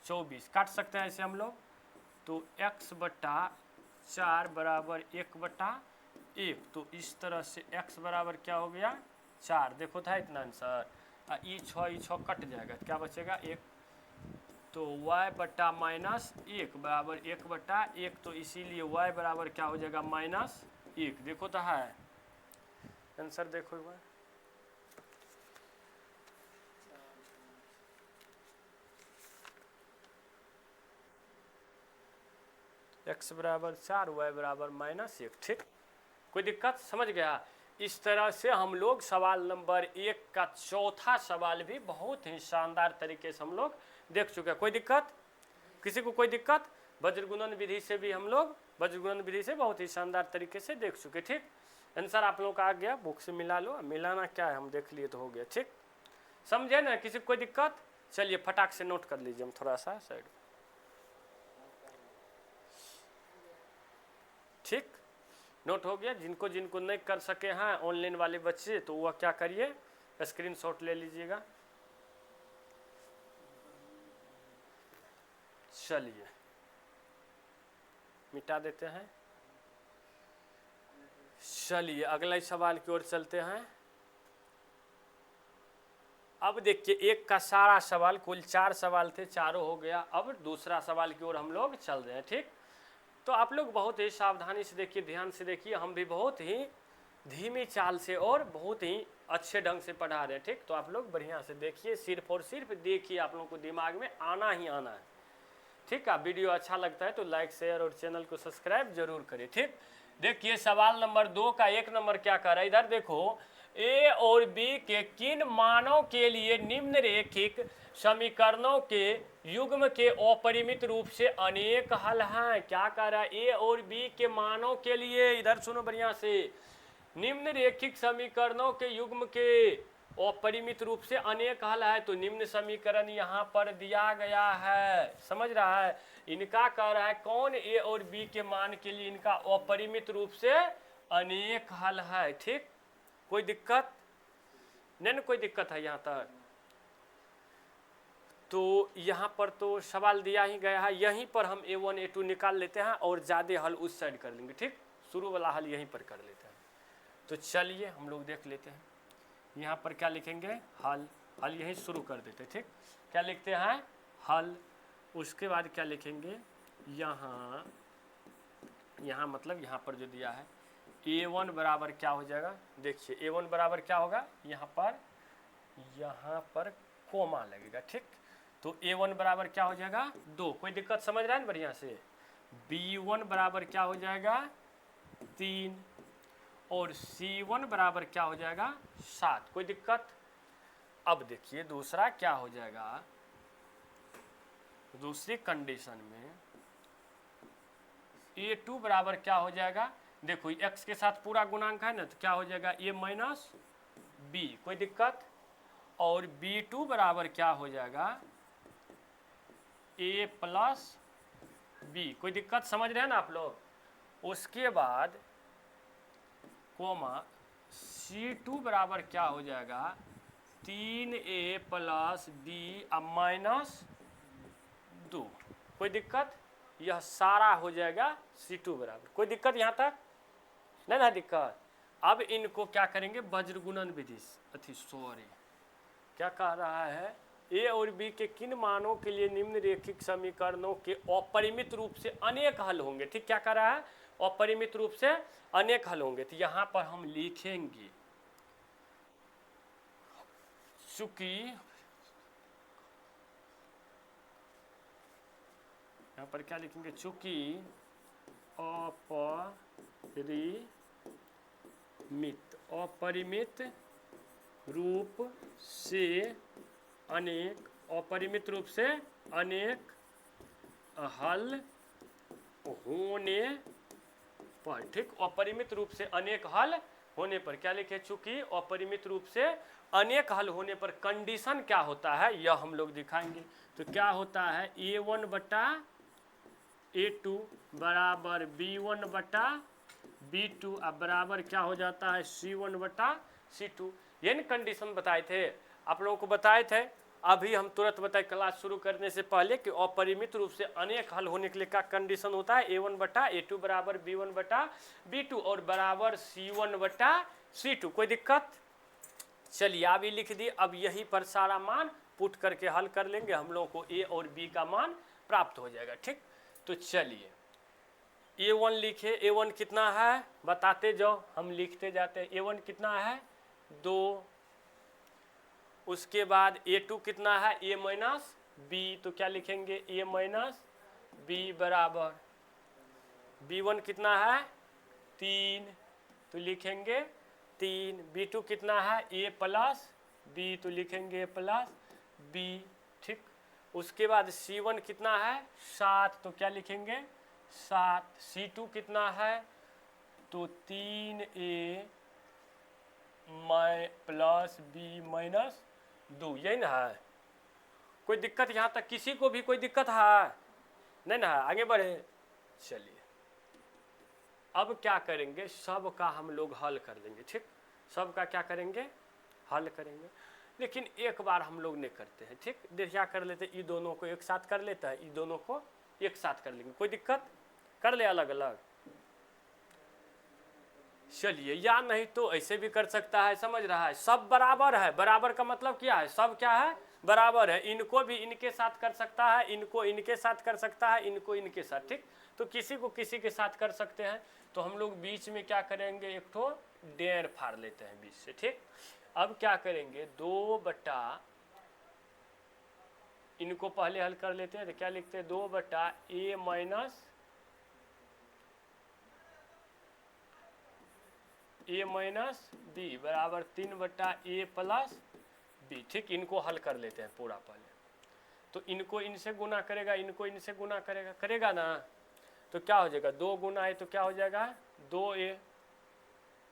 24 काट सकते हैं ऐसे हम लोग। तो x बटा 4 बराबर 1 बटा 1 तो इस तरह से x बराबर क्या हो गया 4 देखो था इतना आंसर। ई 6 कट जाएगा तो क्या बचेगा 1 तो y बटा माइनस 1 बराबर 1 बटा 1 तो इसीलिए y बराबर क्या हो जाएगा माइनस 1 देखो तो है आंसर देखो एक बार। x बराबर 4 y बराबर माइनस 1 ठीक कोई दिक्कत समझ गया। इस तरह से हम लोग सवाल नंबर 1 का चौथा सवाल भी बहुत ही शानदार तरीके से हम लोग देख चुके हैं। कोई दिक्कत किसी को कोई दिक्कत। वज्रगुणन विधि से भी हम लोग वज्रगुणन विधि से बहुत ही शानदार तरीके से देख चुके ठीक। आंसर आप लोगों का आ गया, बुक से मिला लो, मिलाना क्या है हम देख लिए तो हो गया ठीक समझे ना। किसी को कोई दिक्कत। चलिए फटाक से नोट कर लीजिए हम थोड़ा सा साइड ठीक नोट हो गया। जिनको जिनको नहीं कर सके हैं ऑनलाइन वाले बच्चे तो वह क्या करिए स्क्रीनशॉट ले लीजिएगा। चलिए मिटा देते हैं। चलिए अगले सवाल की ओर चलते हैं। अब देखिए एक का सारा सवाल कुल 4 सवाल थे, चारों हो गया। अब दूसरा सवाल की ओर हम लोग चल रहे हैं ठीक। तो आप लोग बहुत ही सावधानी से देखिए, ध्यान से देखिए, हम भी बहुत ही धीमी चाल से और बहुत ही अच्छे ढंग से पढ़ा रहे हैं ठीक। तो आप लोग बढ़िया से देखिए, सिर्फ और सिर्फ देखिए, आप लोगों को दिमाग में आना ही आना है ठीक है। वीडियो अच्छा लगता है तो लाइक शेयर और चैनल को सब्सक्राइब जरूर करें ठीक। देखिए सवाल नंबर 2 का 1 नंबर क्या कर रहा है, इधर देखो ए और बी के किन मानों के लिए निम्नरेखिक समीकरणों के युग्म के अपरिमित रूप से अनेक हल हैं। क्या कह रहा है ए और बी के मानों के लिए, इधर सुनो बढ़िया से, निम्नरेखिक समीकरणों के युग्म के अपरिमित रूप से अनेक हल है। तो निम्न समीकरण यहाँ पर दिया गया है, समझ रहा है। इनका कह रहा है कौन ए और बी के मान के लिए इनका अपरिमित रूप से अनेक हल है ठीक। कोई दिक्कत नहीं ना, कोई दिक्कत है यहाँ तक तो यहाँ पर तो सवाल दिया ही गया है, यहीं पर हम A1 A2 निकाल लेते हैं और ज़्यादा हल उस साइड कर लेंगे। ठीक, शुरू वाला हल यहीं पर कर लेते हैं। तो चलिए हम लोग देख लेते हैं, यहाँ पर क्या लिखेंगे, हल यहीं शुरू कर देते हैं। ठीक, क्या लिखते हैं, हल। उसके बाद क्या लिखेंगे, यहाँ मतलब यहाँ पर जो दिया है A1 बराबर क्या हो जाएगा, देखिए A1 बराबर क्या होगा, यहाँ पर कोमा लगेगा। ठीक, तो A1 बराबर क्या हो जाएगा 2, कोई दिक्कत समझ रहा है ना बढ़िया से। B1 बराबर क्या हो जाएगा 3 और C1 बराबर क्या हो जाएगा 7, कोई दिक्कत। अब देखिए दूसरा क्या हो जाएगा, दूसरी कंडीशन में A2 बराबर क्या हो जाएगा, देखो x के साथ पूरा गुणांक है ना, तो क्या हो जाएगा A माइनस B, कोई दिक्कत। और B2 बराबर क्या हो जाएगा A प्लस B, कोई दिक्कत समझ रहे हैं ना आप लोग। उसके बाद कोमा C2 बराबर क्या हो जाएगा 3A प्लस B अब माइनस 2, कोई दिक्कत। यह सारा हो जाएगा C2 बराबर, कोई दिक्कत यहाँ तक नहीं ना दिक्कत। अब इनको क्या करेंगे वज्र गुणन विधि, क्या कह रहा है, A और B के किन मानों के लिए निम्नलिखित समीकरणों के अपरिमित रूप से अनेक हल होंगे। ठीक, क्या कह रहा है, अपरिमित रूप से अनेक हल होंगे। तो यहाँ पर हम लिखेंगे चूंकि यहाँ पर क्या लिखेंगे, चूंकि अपरिमित रूप से अनेक, अपरिमित रूप से अनेक हल होने पर। ठीक, अपरिमित रूप से अनेक हल होने पर क्या लिखे, चूंकि अपरिमित रूप से अनेक हल होने पर कंडीशन क्या होता है यह हम लोग दिखाएंगे। तो क्या होता है A1 बटा A2 बराबर B1 बटा B2 अब बराबर क्या हो जाता है C1 बटा C2। ये कंडीशन बताए थे आप लोगों को, बताए थे अभी हम तुरंत बताए क्लास शुरू करने से पहले कि अपरिमित रूप से अनेक हल होने के लिए क्या कंडीशन होता है, A1 बटा A2 बराबर B1 बटा B2 और बराबर C1 बटा C2, कोई दिक्कत। चलिए अभी लिख दी, अब यहीं पर सारा मान पुट करके हल कर लेंगे, हम लोगों को A और B का मान प्राप्त हो जाएगा। ठीक, तो चलिए A1 लिखे, A1 कितना है बताते जाओ, हम लिखते जाते हैं। A1 कितना है 2, उसके बाद A2 कितना है A माइनस B, तो क्या लिखेंगे A माइनस B बराबर B1 कितना है 3, तो लिखेंगे 3, B2 कितना है A प्लस B, तो लिखेंगे A प्लस B। ठीक, उसके बाद C1 कितना है 7, तो क्या लिखेंगे 7, C2 कितना है तो 3A प्लस B माइनस 2, यही ना है, कोई दिक्कत यहाँ तक किसी को भी कोई दिक्कत है नहीं ना है, आगे बढ़े। चलिए अब क्या करेंगे, सब का हम लोग हल कर देंगे। ठीक, सब का क्या करेंगे हल करेंगे, लेकिन एक बार हम लोग नहीं करते हैं। ठीक, क्या कर लेते हैं, ये दोनों को एक साथ कर लेता है, ये दोनों को एक साथ कर लेंगे, कोई दिक्कत, कर ले अलग अलग। चलिए, या नहीं तो ऐसे भी कर सकता है, समझ रहा है, सब बराबर है, बराबर का मतलब क्या है, सब क्या है बराबर है, इनको भी इनके साथ कर सकता है, इनको इनके साथ कर सकता है, इनको इनके साथ। ठीक, तो किसी को किसी के साथ कर सकते हैं, तो हम लोग बीच में क्या करेंगे एक ठो डेढ़ फाड़ लेते हैं बीच से। ठीक, अब क्या करेंगे 2 बटा, इनको पहले हल कर लेते हैं, तो क्या लिखते हैं 2 बटा A माइनस B बराबर 3 बटा A प्लस B। ठीक, इनको हल कर लेते हैं पूरा पहले, तो इनको इनसे गुना करेगा, इनको इनसे गुना करेगा, करेगा ना, तो क्या हो जाएगा 2 गुना है तो क्या हो जाएगा 2A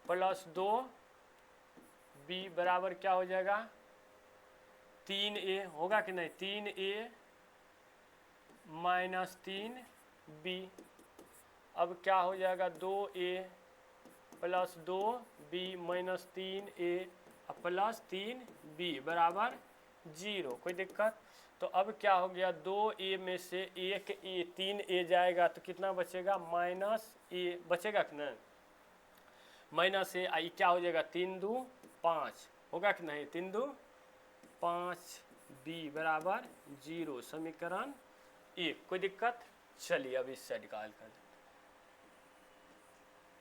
प्लस 2B बराबर क्या हो जाएगा 3A, होगा कि नहीं 3A माइनस 3B। अब क्या हो जाएगा 2A plus 2B minus 3A plus 3B बराबर जीरो, कोई दिक्कत। तो अब क्या हो गया, 2a में से 1a 3a जाएगा तो कितना बचेगा, -a बचेगा कि नहीं, -a आई क्या हो जाएगा, 3 2 5 होगा कि नहीं, 3 2 5 b बराबर 0, समीकरण 1, कोई दिक्कत। चलिए अब इस साइड का हल कर देते,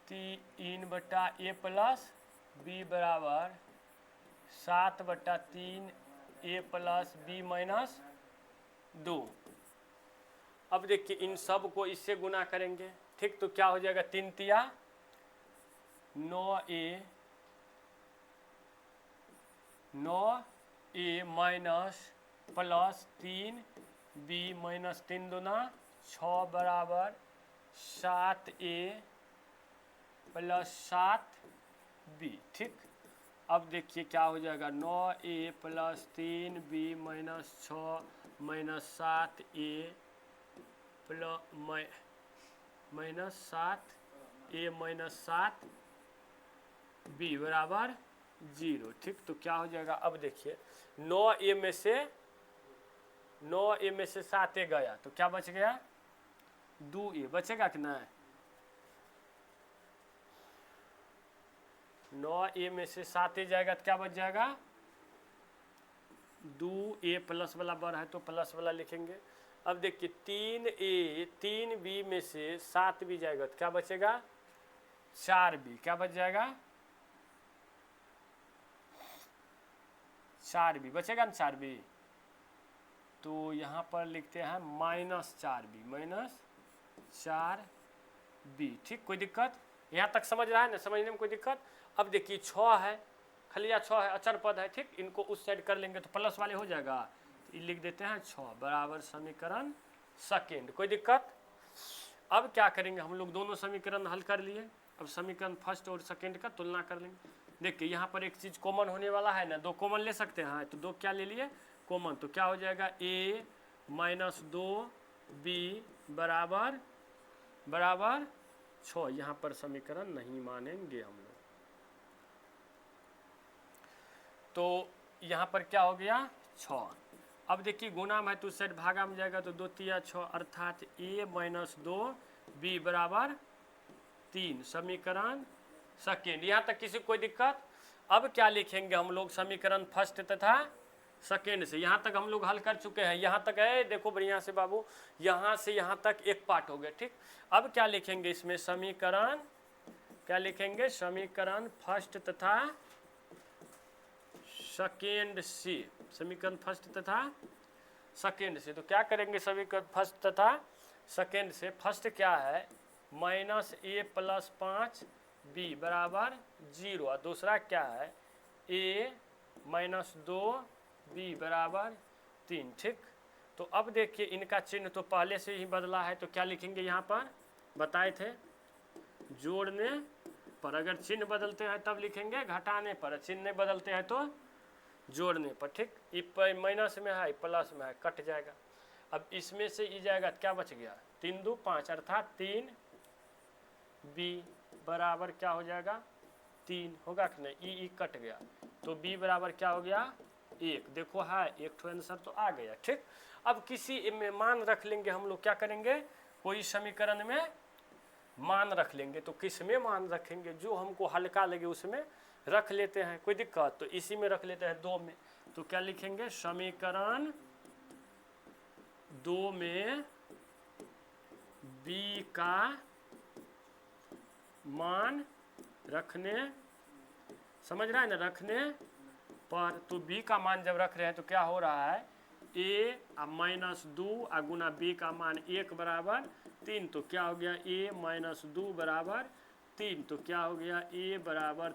3/a प्लस b बराबर 7/3 a प्लस b माइनस 2। अब देखिए इन सब को इससे गुना करेंगे, ठीक, तो क्या हो जाएगा, 3 तिया 9a minus plus 3b minus 3 दूना 6 बराबर 7a प्लस 7b, ठीक। अब देखिए क्या हो जाएगा, 9a plus 3b minus 6 minus 7a plus minus 7a minus 7b बराबर 0, ठीक। तो क्या हो जाएगा, अब देखिए 9a में से 7a गया तो क्या बच गया, 2a बचेगा कि नहीं, 9a में से 7a जाएगा तो क्या बच जाएगा, 2a प्लस वाला बर है तो प्लस वाला लिखेंगे। अब देखिए 3a 3b में से 7b जाएगा तो क्या बचेगा, 4b, क्या बच जाएगा, 4b बचेगा ना, 4b। तो यहाँ पर लिखते हैं -4b, ठीक, कोई दिक्कत। यहाँ तक समझ रहा है ना, समझने में कोई दिक्कत। अब देखिए 6 है, खलिया 6 है, अचर पद है, ठीक, इनको उस साइड कर लेंगे तो प्लस वाले हो जाएगा, तो लिख देते हैं 6 बराबर समीकरण सेकेंड, कोई दिक्कत। अब क्या करेंगे हम लोग, दोनों समीकरण हल कर लिए, अब समीकरण फर्स्ट और सेकेंड का तुलना कर लेंगे। देखिए यहाँ पर एक चीज़ कॉमन होने वाला है ना, 2 कॉमन ले सकते हैं, तो 2 क्या ले लिए कॉमन, तो क्या हो जाएगा, a माइनस 2b बराबर 6, यहाँ पर समीकरण नहीं मानेंगे हम लोग। तो यहाँ पर क्या हो गया, 6। अब देखिए गुना में है तो उस साइड भागा में जाएगा तो 2 तिया 6, अर्थात a माइनस 2b बराबर 3, समीकरण सेकेंड। यहाँ तक किसी कोई दिक्कत। अब क्या लिखेंगे हम लोग, समीकरण फर्स्ट तथा सेकेंड से, यहाँ तक हम लोग हल कर चुके हैं, यहाँ तक है, देखो बढ़िया से बाबू, यहाँ से यहाँ तक एक पार्ट हो गया, ठीक। अब क्या लिखेंगे इसमें, समीकरण क्या लिखेंगे, समीकरण फर्स्ट तथा सेकेंड से, समीकरण फर्स्ट तथा सेकेंड से। तो क्या करेंगे, समीकरण फर्स्ट तथा सेकेंड से, फर्स्ट क्या है, -a प्लस 5b बराबर 0, और दूसरा क्या है, a माइनस 2b बराबर 3, ठीक। तो अब देखिए इनका चिन्ह तो पहले से ही बदला है, तो क्या लिखेंगे, यहाँ पर बताए थे जोड़ने पर अगर चिन्ह बदलते हैं तब लिखेंगे, घटाने पर चिन्ह नहीं बदलते हैं तो जोड़ने पर, ठीक। ये माइनस में है, प्लस में है, कट जाएगा। अब इसमें से ई जाएगा तो क्या बच गया, 3 2 5, अर्थात 3b बराबर क्या हो जाएगा, 3 होगा कि नहीं, ई कट गया तो b बराबर क्या हो गया, 1। देखो है एक ठो आंसर तो आ गया, ठीक। अब किसी में मान रख लेंगे हम लोग, क्या करेंगे, कोई समीकरण में मान रख लेंगे, तो किस में मान रखेंगे, जो हमको हल्का लगे उसमें रख लेते हैं, कोई दिक्कत। तो इसी में रख लेते हैं 2 में, तो क्या लिखेंगे, समीकरण 2 में b का मान रखने, समझ रहा है ना, रखने पर, तो b का मान जब रख रहे हैं तो क्या हो रहा है, a माइनस 2 गुना b का मान 1 बराबर 3, तो क्या हो गया, a माइनस 2 बराबर 3, तो क्या हो गया, a बराबर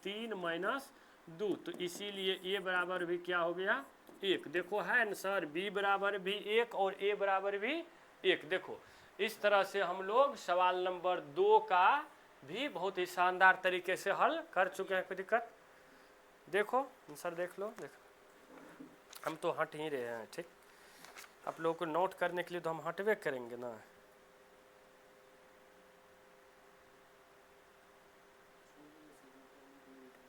3 माइनस 2, तो इसीलिए a बराबर भी क्या हो गया, 1। देखो है आंसर, b बराबर भी 1 और a बराबर भी 1। देखो इस तरह से हम लोग सवाल नंबर 2 का भी बहुत ही शानदार तरीके से हल कर चुके हैं, कोई दिक्कत। देखो आंसर देख लो, देखो हम तो हट ही रहे हैं, ठीक। आप लोगों को नोट करने के लिए तो हम हटवे करेंगे ना।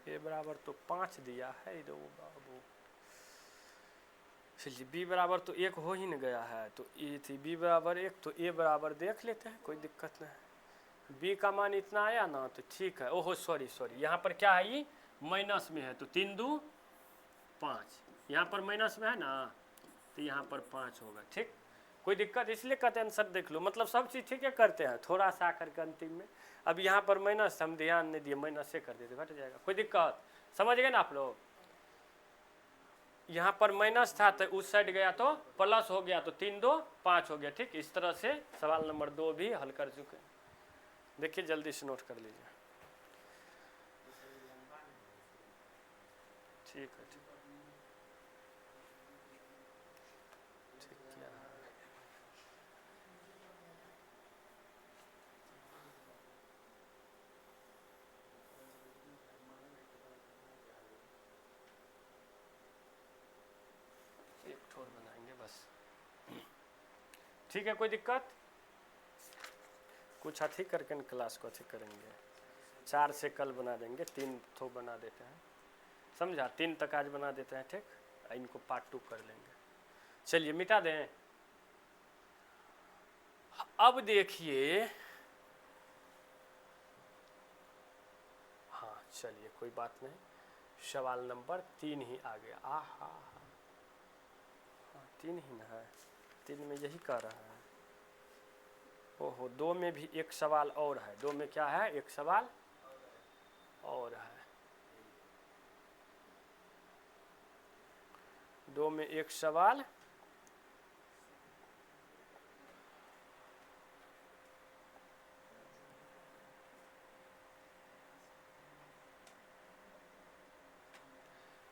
ए बराबर तो 5 दिया है, दो बाबू चलिए बी बराबर तो 1 हो ही न गया है, तो ए थी बी बराबर 1, तो ए बराबर देख लेते हैं, कोई दिक्कत नहीं। बी का मान इतना आया ना, तो ठीक है। ओहो सॉरी यहाँ पर क्या है, ये माइनस में है, तो 3 2 5, यहाँ पर माइनस में है ना, तो यहाँ पर 5 होगा। ठीक, कोई दिक्कत, इसलिए कहते हैं आंसर देख लो, मतलब सब चीज़ ठीक है करते हैं, थोड़ा सा करके अंतिम में। अब यहाँ पर माइनस हम ध्यान नहीं दिए, माइनस से कर देते, घट जाएगा, कोई दिक्कत, समझ गए ना आप लोग। यहाँ पर माइनस था तो उस साइड गया तो प्लस हो गया, तो 3 2 5 हो गया। ठीक, इस तरह से सवाल नंबर 2 भी हल कर चुके। देखिए जल्दी से नोट कर लीजिए। ठीक है, ठीक क्या है, एक ठोर बनाएंगे बस। ठीक है, कोई दिक्कत, कुछ अथी करके क्लास को अथी करेंगे, 4 से कल बना देंगे, 3 ठो बना देते हैं, समझा, 3 तक आज बना देते हैं। ठीक, इनको पार्ट 2 कर लेंगे। चलिए मिटा दें। अब देखिए, हाँ चलिए कोई बात नहीं, सवाल नंबर 3 ही आ गया। हाँ 3 ही ना है, 3 में यही कह रहा है। ओहो 2 में भी एक सवाल और है, 2 में क्या है, एक सवाल और है, 2 में एक सवाल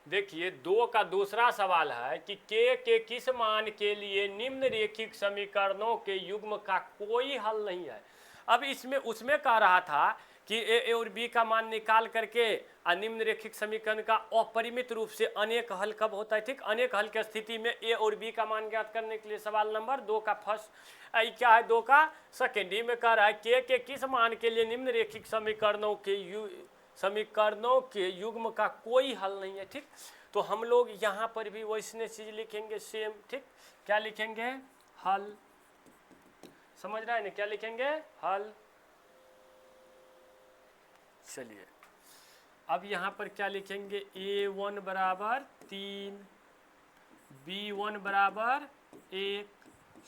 देखिए 2 का दूसरा सवाल है कि के किस मान के लिए निम्नरेखिक समीकरणों के युग्म का कोई हल नहीं है। अब इसमें उसमें कह रहा था कि ए और बी का मान निकाल करके निम्नरेखिक समीकरण का अपरिमित रूप से अनेक हल कब होता है। ठीक, अनेक हल की स्थिति में ए और बी का मान ज्ञात करने के लिए सवाल नंबर 2 का फर्स्ट क्या है, 2 का सेकेंड में कह रहा है के किस मान के लिए निम्नरेखिक समीकरणों के युग्म का कोई हल नहीं है। ठीक, तो हम लोग यहाँ पर भी वैसने चीज लिखेंगे सेम। ठीक, क्या लिखेंगे, हल, समझ रहा है ना, क्या लिखेंगे, हल। चलिए अब यहाँ पर क्या लिखेंगे, a1 बराबर 3, b1 बराबर 1,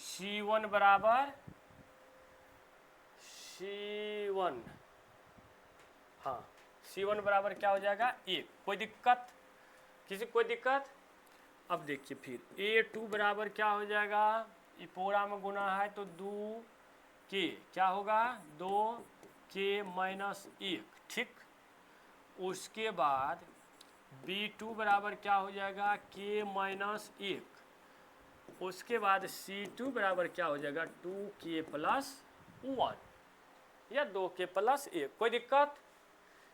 c1 बराबर c1, हाँ c1 बराबर क्या हो जाएगा 1। कोई दिक्कत, किसी कोई दिक्कत। अब देखिए फिर a2 बराबर क्या हो जाएगा, ये पूरा में गुना है तो 2k, क्या होगा 2k माइनस 1। ठीक, उसके बाद b2 बराबर क्या हो जाएगा k माइनस 1, उसके बाद c2 बराबर क्या हो जाएगा 2k प्लस 1 या 2k प्लस 1। कोई दिक्कत।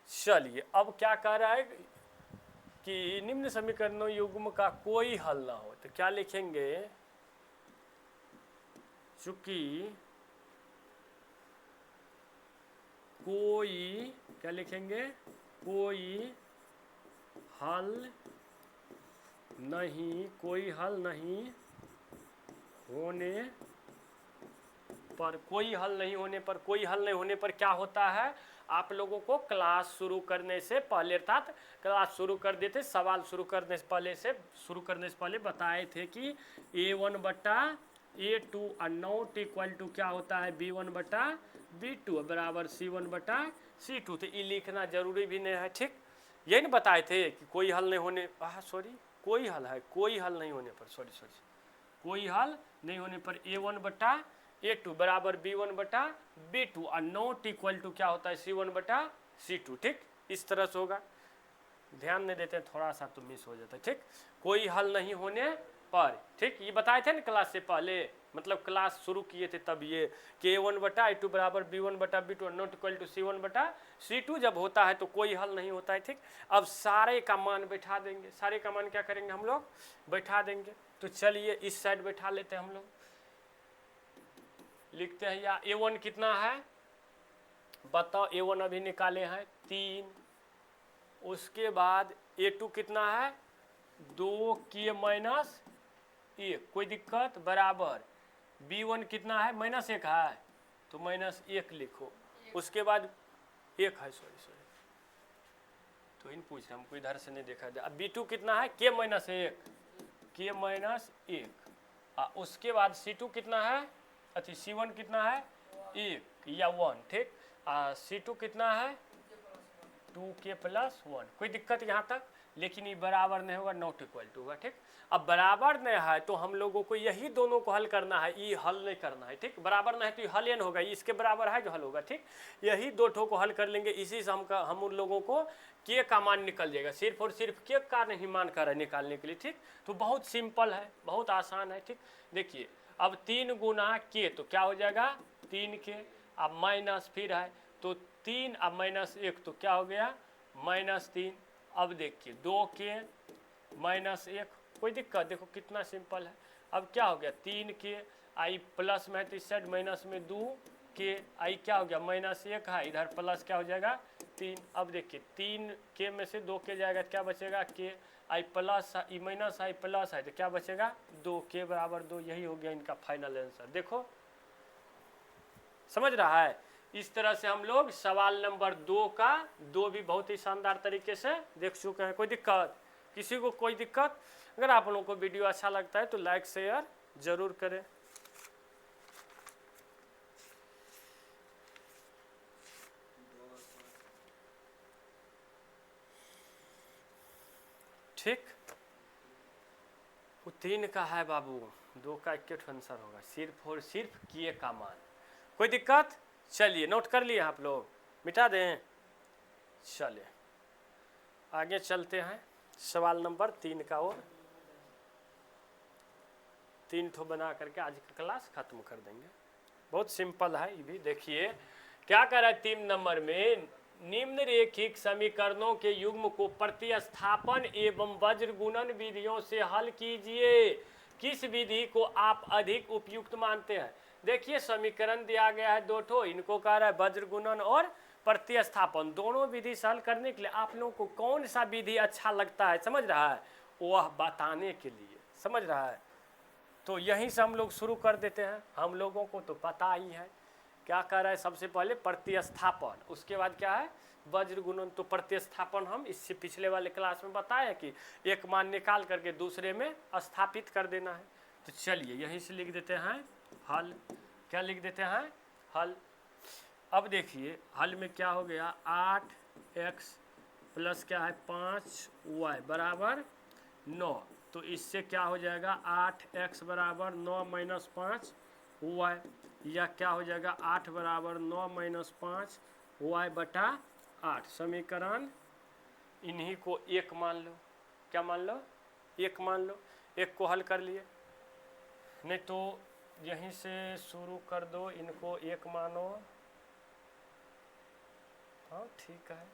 चलिए अब क्या कह रहा है कि निम्न समीकरणों युग्म का कोई हल ना हो, तो क्या लिखेंगे, चूंकि कोई, क्या लिखेंगे, कोई हल नहीं, कोई हल नहीं होने पर, कोई हल नहीं होने पर, कोई हल नहीं होने पर क्या होता है, आप लोगों को क्लास शुरू करने से पहले, अर्थात क्लास शुरू कर देते, सवाल शुरू करने से पहले बताए थे कि a1 बटा a2 नॉट इक्वल टू क्या होता है b1 बटा b2 बराबर c1 बटा c2। तो ये लिखना जरूरी भी नहीं है। ठीक, यही नहीं बताए थे कि कोई हल नहीं होने, कोई हल है, कोई हल नहीं होने पर, कोई हल नहीं होने पर a1 बटा a2 बराबर b1 बटा b2 और नॉट इक्वल टू क्या होता है c1 बटा c2। ठीक, इस तरह से होगा, ध्यान नहीं देते थोड़ा सा तो मिस हो जाता है। ठीक, कोई हल नहीं होने पर, ठीक, ये बताए थे ना क्लास से पहले, मतलब क्लास शुरू किए थे तब, ये k1 बटा a2 बराबर b1 बटा b2 not equal to c1 बटा c2 जब होता है तो कोई हल नहीं होता है। ठीक, अब सारे का मान बैठा देंगे, सारे का मान क्या करेंगे हम लोग, बैठा देंगे। तो चलिए इस साइड बैठा लेते हैं हम लोग, लिखते हैं, या a1 कितना है बताओ, a1 अभी निकाले हैं 3, उसके बाद a2 कितना है 2k माइनस 1, कोई दिक्कत, बराबर b1 कितना है, -1 है तो -1 लिखो, उसके बाद 1 है, सॉरी तो इन पूछ रहा, हमको इधर से नहीं देखा जाए। अब b2 कितना है, k-1, उसके बाद c2 कितना है, अच्छा c1 कितना है 1 या 1, ठीक। c2 कितना है 2k+1, कोई दिक्कत यहाँ तक, लेकिन ये बराबर नहीं होगा, नॉट इक्वल टू होगा, ठीक। अब बराबर नहीं है तो हम लोगों को यही दोनों को हल करना है, ये हल नहीं करना है, ठीक। बराबर नहीं है तो ये हल न होगा, इसके बराबर है जो हल होगा, ठीक। यही दो ठो को हल कर लेंगे, इसी से हम उन लोगों को के का मान निकल जाएगा, सिर्फ और सिर्फ के का नहीं मान कर है निकालने के लिए, ठीक। तो बहुत सिंपल है, बहुत आसान है, ठीक। देखिए अब 3 गुना के तो क्या हो जाएगा 3k, अब माइनस फिर है तो 3, अब -1 तो क्या हो गया -3। अब देखिए 2k -1, कोई दिक्कत, देखो कितना सिंपल है। अब क्या हो गया 3k, आई प्लस में है तो इस साइड माइनस में 2k, आई क्या हो गया -1 है, इधर प्लस क्या हो जाएगा 3। अब देखिए 3k में से 2k जाएगा, क्या बचेगा k, आई प्लस आई माइनस आई प्लस है तो क्या बचेगा 2k बराबर 2, यही हो गया इनका फाइनल आंसर। देखो समझ रहा है, इस तरह से हम लोग सवाल नंबर 2 का 2 भी बहुत ही शानदार तरीके से देख चुके हैं। कोई दिक्कत, किसी को कोई दिक्कत? अगर आप लोगों को वीडियो अच्छा लगता है तो लाइक शेयर जरूर करें। ठीक, वो 3 का है बाबू, 2 का 1 आंसर होगा, सिर्फ और सिर्फ किए का मान। कोई दिक्कत? चलिए नोट कर लिए आप लोग, मिटा दें। चलिए आगे चलते हैं सवाल नंबर 3 का ओर। 3 ठो बना करके आज का क्लास खत्म कर देंगे, बहुत सिंपल है ये भी। देखिए क्या कर रहा है 3 नंबर में, निम्नरेखिक समीकरणों के युग्म को प्रतिस्थापन एवं वज्र गुणन विधियों से हल कीजिए, किस विधि को आप अधिक उपयुक्त मानते हैं। देखिए समीकरण दिया गया है 2 ठो, इनको कह रहा है वज्र गुणन और प्रतिस्थापन, दोनों विधि से हल करने के लिए आप लोगों को कौन सा विधि अच्छा लगता है, समझ रहा है, वह बताने के लिए, समझ रहा है। तो यहीं से हम लोग शुरू कर देते हैं, हम लोगों को तो पता ही है क्या कर रहा है, सबसे पहले प्रतिस्थापन, उसके बाद क्या है वज्र गुणन। तो प्रतिस्थापन हम इससे पिछले वाले क्लास में बताया कि एक मान निकाल करके दूसरे में स्थापित कर देना है। तो चलिए यहीं से लिख देते हैं हल, क्या लिख देते हैं हल। अब देखिए हल में क्या हो गया 8x प्लस क्या है 5y बराबर 9, तो इससे क्या हो जाएगा 8x बराबर 9 - 5y, या क्या हो जाएगा 8 बराबर 9 - 5y बटा 8। समीकरण इन्हीं को 1 मान लो, क्या मान लो 1 मान लो, 1 को हल कर लिए, नहीं तो यहीं से शुरू कर दो, इनको 1 मानो, हाँ ठीक है,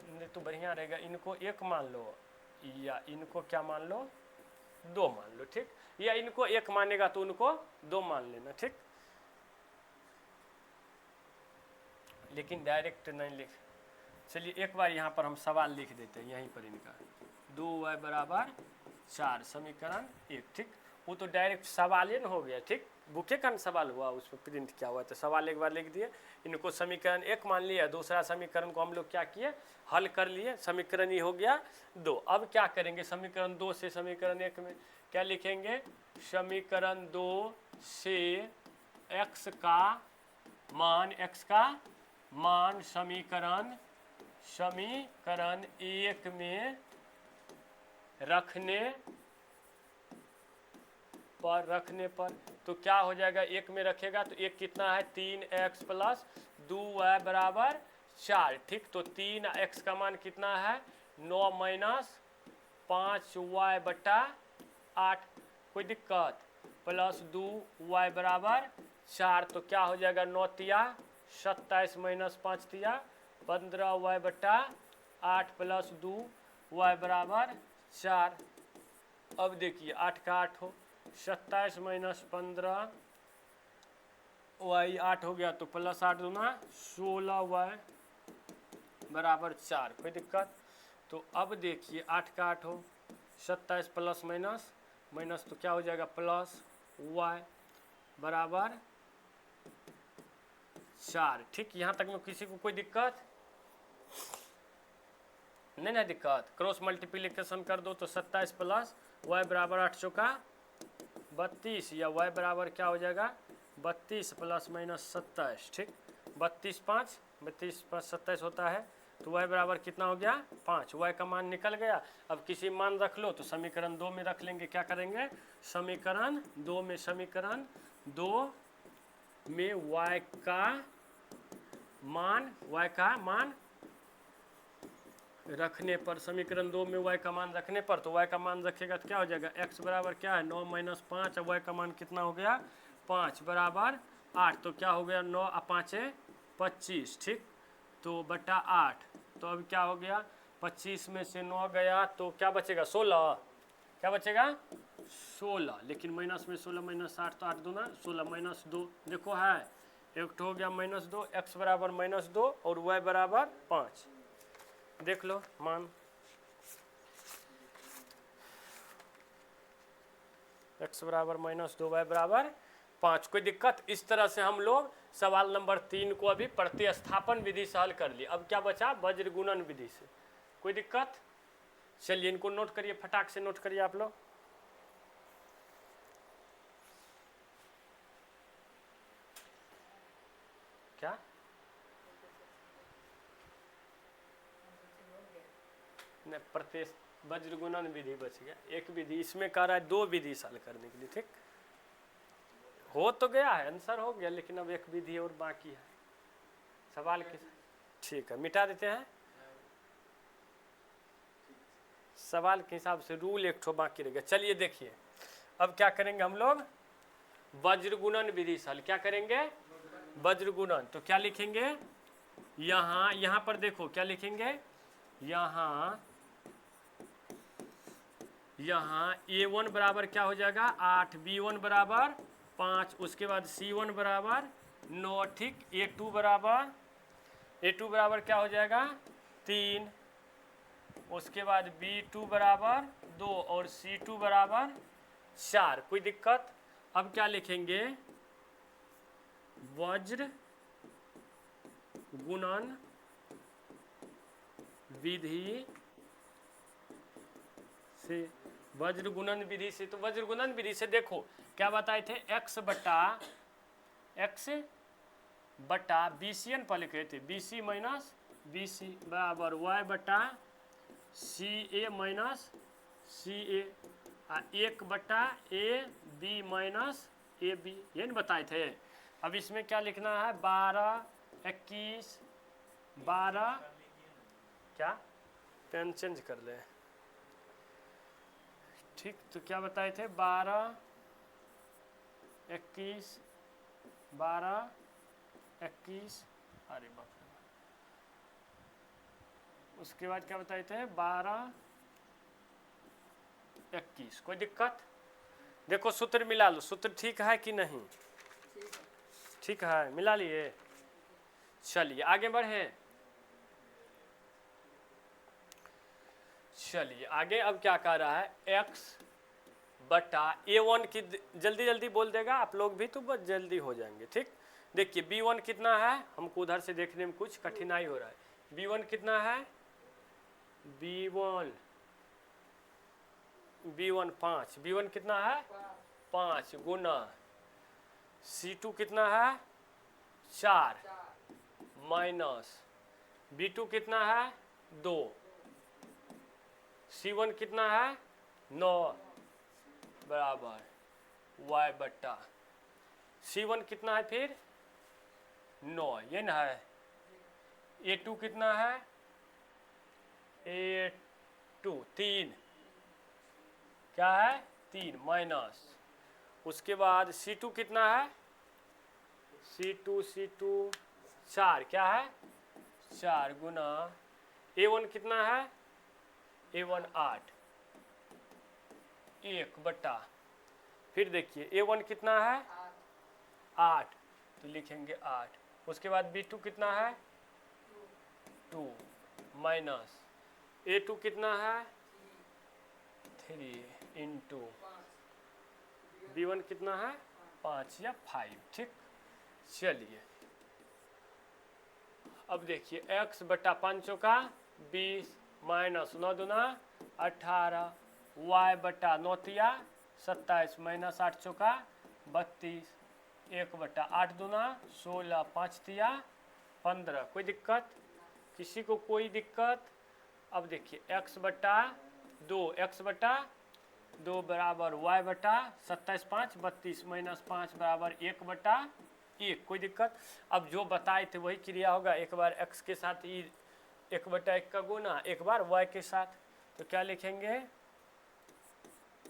नहीं तो बढ़िया रहेगा, इनको 1 मान लो या इनको क्या मान लो 2 मान लो, ठीक, या इनको 1 मानेगा तो उनको 2 मान लेना, ठीक। लेकिन डायरेक्ट नहीं लिख, चलिए एक बार यहाँ पर हम सवाल लिख देते हैं यहीं पर इनका, 2y बराबर 4 समीकरण 1, ठीक। वो तो डायरेक्ट सवाल ही न हो गया, ठीक, बुके का सवाल हुआ उसमें प्रिंट किया हुआ, तो सवाल एक बार लिख दिए, इनको समीकरण 1 मान लिया, दूसरा समीकरण को हम लोग क्या किए हल कर लिए, समीकरण ये हो गया 2। अब क्या करेंगे समीकरण 2 से समीकरण 1 में क्या लिखेंगे, समीकरण 2 से x का मान समीकरण 1 में रखने पर तो क्या हो जाएगा, 1 में रखेगा तो 1 कितना है 3x प्लस 2y बराबर 4, ठीक। तो 3x का मान कितना है 9 - 5y बटा 8, कोई दिक्कत, प्लस 2y बराबर 4, तो क्या हो जाएगा 9 तिया 27 - 5 तिया 15y बटा 8 प्लस 2y बराबर 4। अब देखिए 8 का 8 हो, 27 - 15 y 8 हो गया तो प्लस 8 दूना 16y बराबर 4, कोई दिक्कत। तो अब देखिए 8 का 8 हो, 27 प्लस माइनस माइनस तो क्या हो जाएगा प्लस y बराबर 4। ठीक, यहाँ तक में किसी को कोई दिक्कत नहीं ना? दिक्कत क्रॉस मल्टीप्लिकेशन कर दो तो 27 प्लस y बराबर 8 चौका 32 या y बराबर क्या हो जाएगा 32 प्लस माइनस 27। ठीक, 32 5 27 होता है तो y बराबर कितना हो गया 5। y का मान निकल गया। अब किसी मान रख लो तो समीकरण 2 में रख लेंगे। क्या करेंगे समीकरण 2 में y का मान रखने पर, समीकरण 2 में y का मान रखने पर, तो y का मान रखेगा तो क्या हो जाएगा x बराबर क्या है 9 माइनस 5। अब y का मान कितना हो गया 5 बराबर 8। तो क्या हो गया 9 और 5 25। ठीक, तो बटा 8। तो अब क्या हो गया 25 में से 9 गया तो क्या बचेगा 16। क्या बचेगा 16। लेकिन माइनस में 16 माइनस 8 तो 8 दूना 16 माइनस 2 देखो है एक तो हो गया -2। x बराबर -2 और y बराबर 5। देख लो मान x बराबर -2 y बराबर 5। कोई दिक्कत? इस तरह से हम लोग सवाल नंबर 3 को अभी प्रतिस्थापन विधि से हल कर लिए। अब क्या बचा वज्र गुणन विधि से। कोई दिक्कत? चलिए इनको नोट करिए, फटाक से नोट करिए आप लोग। क्या नहीं, वज्र गुणन विधि बच गया। एक विधि इसमें कह रहा है 2 विधि हल करने के लिए। ठीक, हो तो गया है, आंसर हो गया, लेकिन अब एक विधि और बाकी है सवाल के। ठीक है, मिटा देते हैं। सवाल के हिसाब से रूल एक ठो बाकी रह गया। चलिए देखिए अब क्या करेंगे हम लोग वज्र गुणन विधि से हल। क्या करेंगे वज्र गुणन। तो क्या लिखेंगे यहाँ पर देखो क्या लिखेंगे यहाँ a1 बराबर क्या हो जाएगा 8, b1 बराबर 5, उसके बाद c1 बराबर 9। ठीक, a2 बराबर क्या हो जाएगा 3, उसके बाद b2 बराबर 2 और c2 बराबर 4। कोई दिक्कत? अब क्या लिखेंगे वज्र गुणन विधि से। वज्र गुणन विधि से, तो वज्र गुणन विधि से देखो क्या बताए थे x बटा BCN पहले कहे थे BC माइनस BC बराबर y बटा CA माइनस CA 1 बटा AB माइनस AB, ये नहीं बताए थे। अब इसमें क्या लिखना है 12 21 12, क्या पेन चेंज कर ले। ठीक, तो क्या बताए थे 12 21 12 21, अरे बाप रे। उसके बाद क्या बताए थे 12 21। कोई दिक्कत? देखो सूत्र मिला लो। सूत्र ठीक है कि नहीं? ठीक है, मिला लिए। चलिए आगे बढ़े। चलिए आगे अब क्या कह रहा है x बटा a1 की जल्दी जल्दी बोल देगा आप लोग भी तो बस जल्दी हो जाएंगे। ठीक, देखिए b1 कितना है, हमको उधर से देखने में कुछ कठिनाई हो रहा है। b1 कितना है b1 5, b1 कितना है 5 गुना c2 कितना है 4 माइनस b2 कितना है 2, c1 कितना है 9 बराबर y बट्टा c1 कितना है फिर 9, ये ना है। a2 कितना है a2 3, क्या है 3 माइनस, उसके बाद c2 कितना है c2 4, क्या है 4 गुना a1 कितना है a1 8 1 बटा, फिर देखिए a1 कितना है 8 तो लिखेंगे 8, उसके बाद b2 कितना है 2 माइनस a2 कितना है 3 इंटू b1 कितना है 5 या 5, ठीक। चलिए अब देखिए x बटा 5 चौका 20 माइनस 9 दूना 18, y बटा 9 तिया 27 माइनस 8 चौका 32, 1 बटा 8 दूना 16, 5 तिया 15। कोई दिक्कत, किसी को कोई दिक्कत? अब देखिए x बटा 2 बराबर y बटा 27 5 32 माइनस 5 बराबर 1 बटा 1। कोई दिक्कत? अब जो बताए थे वही क्रिया होगा, एक बार x के साथ 1 बटा 1 का गुना, एक बार y के साथ। तो क्या लिखेंगे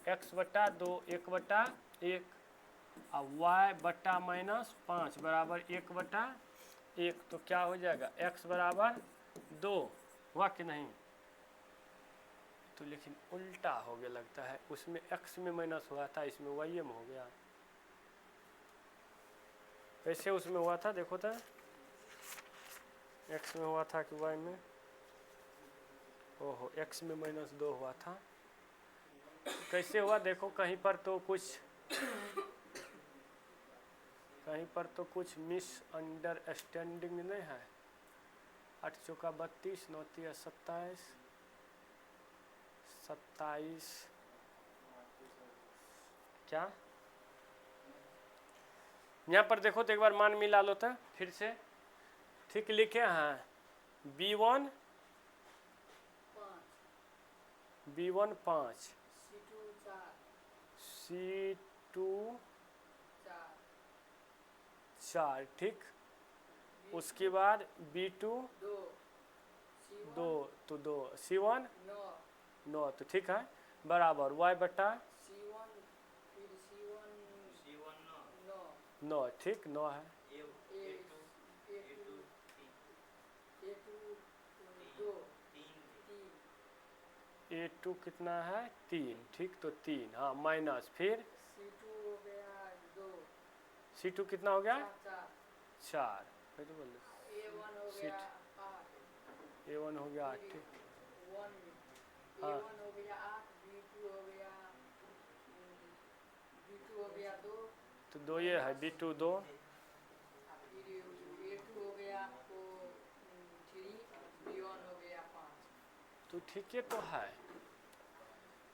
x बटा 2 1 बटा 1 और y बटा माइनस 5 बराबर 1 बटा 1। तो क्या हो जाएगा x बराबर 2, हुआ कि नहीं? तो लेकिन उल्टा हो गया लगता है, उसमें x में माइनस हुआ था, इसमें y में हो गया। कैसे उसमें हुआ था देखो तो, x में हुआ था कि y में? ओहो, x में -2 हुआ था। कैसे हुआ देखो, कहीं पर तो कुछ मिसअंडरस्टैंडिंग नहीं है। 8 चौका 32 9 तिया 27 27 क्या यहाँ पर देखो तो एक बार मान मिला लो तो फिर से, ठीक लिखे हैं b1 5 c2 4, ठीक। उसके बाद b2 2 तो 2, c1 9, तो ठीक है बराबर y बटा 9, ठीक 9 है। a2 कितना है 3, ठीक तो 3, हाँ माइनस फिर c2 कितना हो गया 4, फिर तो बोल a1 हो गया 8, ठीक हाँ तो 2 ये है b2 2, तो ठीक है तो है,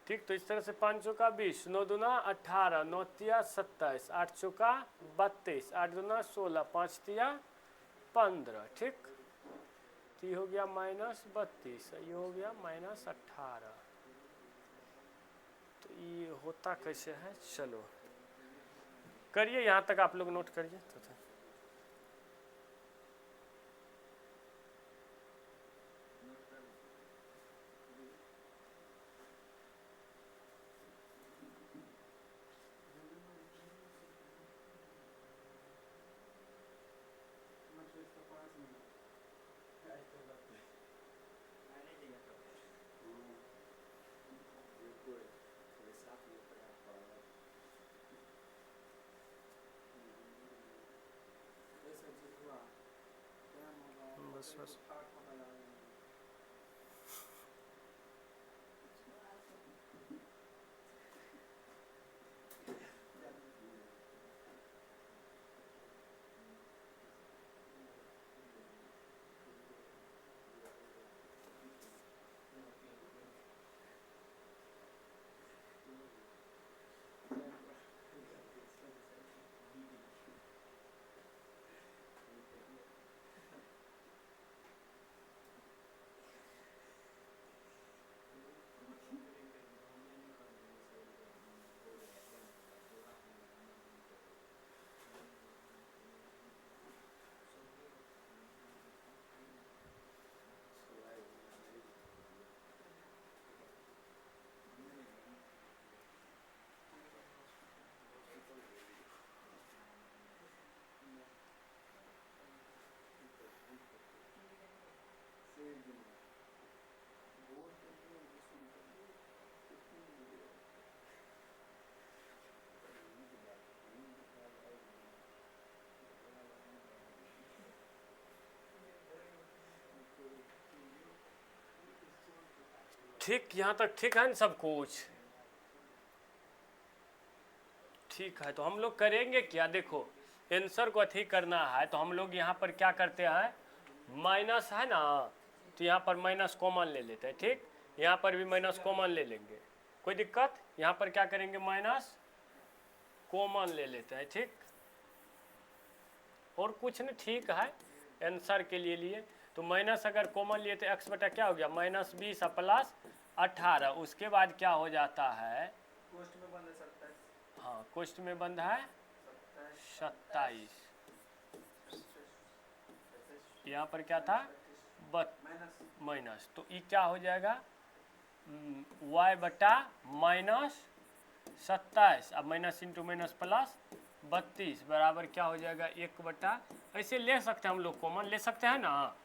ठीक। तो इस तरह से 5 चौका 20 9 दूना 18 9 तिया 27 8 चौका 32 8 दूना 16 5 तिया 15, ठीक। तो ये हो गया -32, ये हो गया -18। तो ये होता कैसे है, चलो करिए, यहाँ तक आप लोग नोट करिए तो बस ठीक, यहाँ तक ठीक है ना सब कुछ? ठीक है, तो हम लोग करेंगे क्या, देखो आंसर को अथी करना है तो हम लोग यहाँ पर क्या करते हैं, माइनस है ना, तो यहाँ पर माइनस कॉमन ले लेते हैं। ठीक, यहाँ पर भी माइनस कॉमन ले लेंगे, कोई दिक्कत, यहाँ पर क्या करेंगे, माइनस कॉमन ले लेते हैं। ठीक, और कुछ नहीं, ठीक है, आंसर के लिए तो माइनस अगर कॉमन लिए तो एक्स बटा क्या हो गया, -20 प्लस 18, उसके बाद क्या हो जाता है, कोष्ठ में बंद है 27। हाँ कोष्ठ में बंद है 27, यहाँ पर क्या था माइनस, तो ये क्या हो जाएगा, y बटा -27, अब माइनस इंटू माइनस प्लस 32 बराबर क्या हो जाएगा, 1 बटा, ऐसे ले सकते हैं हम लोग, कॉमन ले सकते हैं ना,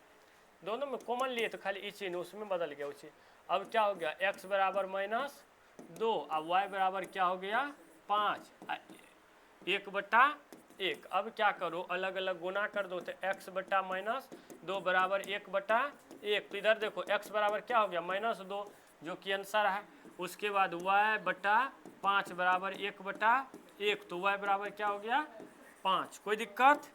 दोनों में कॉमन लिए तो खाली इसी ने उसमें बदल गया उसी। अब क्या हो गया, x बराबर -2, अब y बराबर क्या हो गया 5, 1 बटा 1। अब क्या करो, अलग अलग गुना कर दो, तो x बटा -2 बराबर 1 बटा 1, तो इधर देखो x बराबर क्या हो गया -2 जो कि आंसर है। उसके बाद y बटा 5 बराबर 1 बटा 1, तो y बराबर क्या हो गया 5। कोई दिक्कत,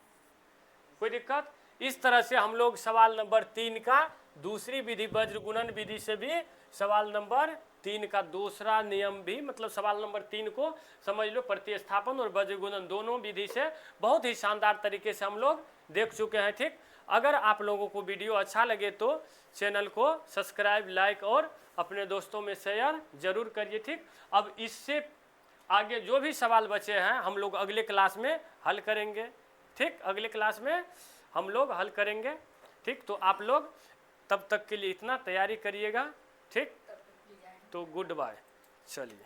कोई दिक्कत। इस तरह से हम लोग सवाल नंबर 3 का दूसरी विधि वज्र गुणन विधि से भी सवाल नंबर 3 का दूसरा नियम भी, मतलब सवाल नंबर 3 को समझ लो, प्रतिस्थापन और वज्र गुणन दोनों विधि से बहुत ही शानदार तरीके से हम लोग देख चुके हैं। ठीक, अगर आप लोगों को वीडियो अच्छा लगे तो चैनल को सब्सक्राइब, लाइक और अपने दोस्तों में शेयर जरूर करिए। ठीक, अब इससे आगे जो भी सवाल बचे हैं हम लोग अगले क्लास में हल करेंगे। ठीक, अगले क्लास में हम लोग हल करेंगे। ठीक, तो आप लोग तब तक के लिए इतना तैयारी करिएगा। ठीक, तो गुड बाय, चलिए।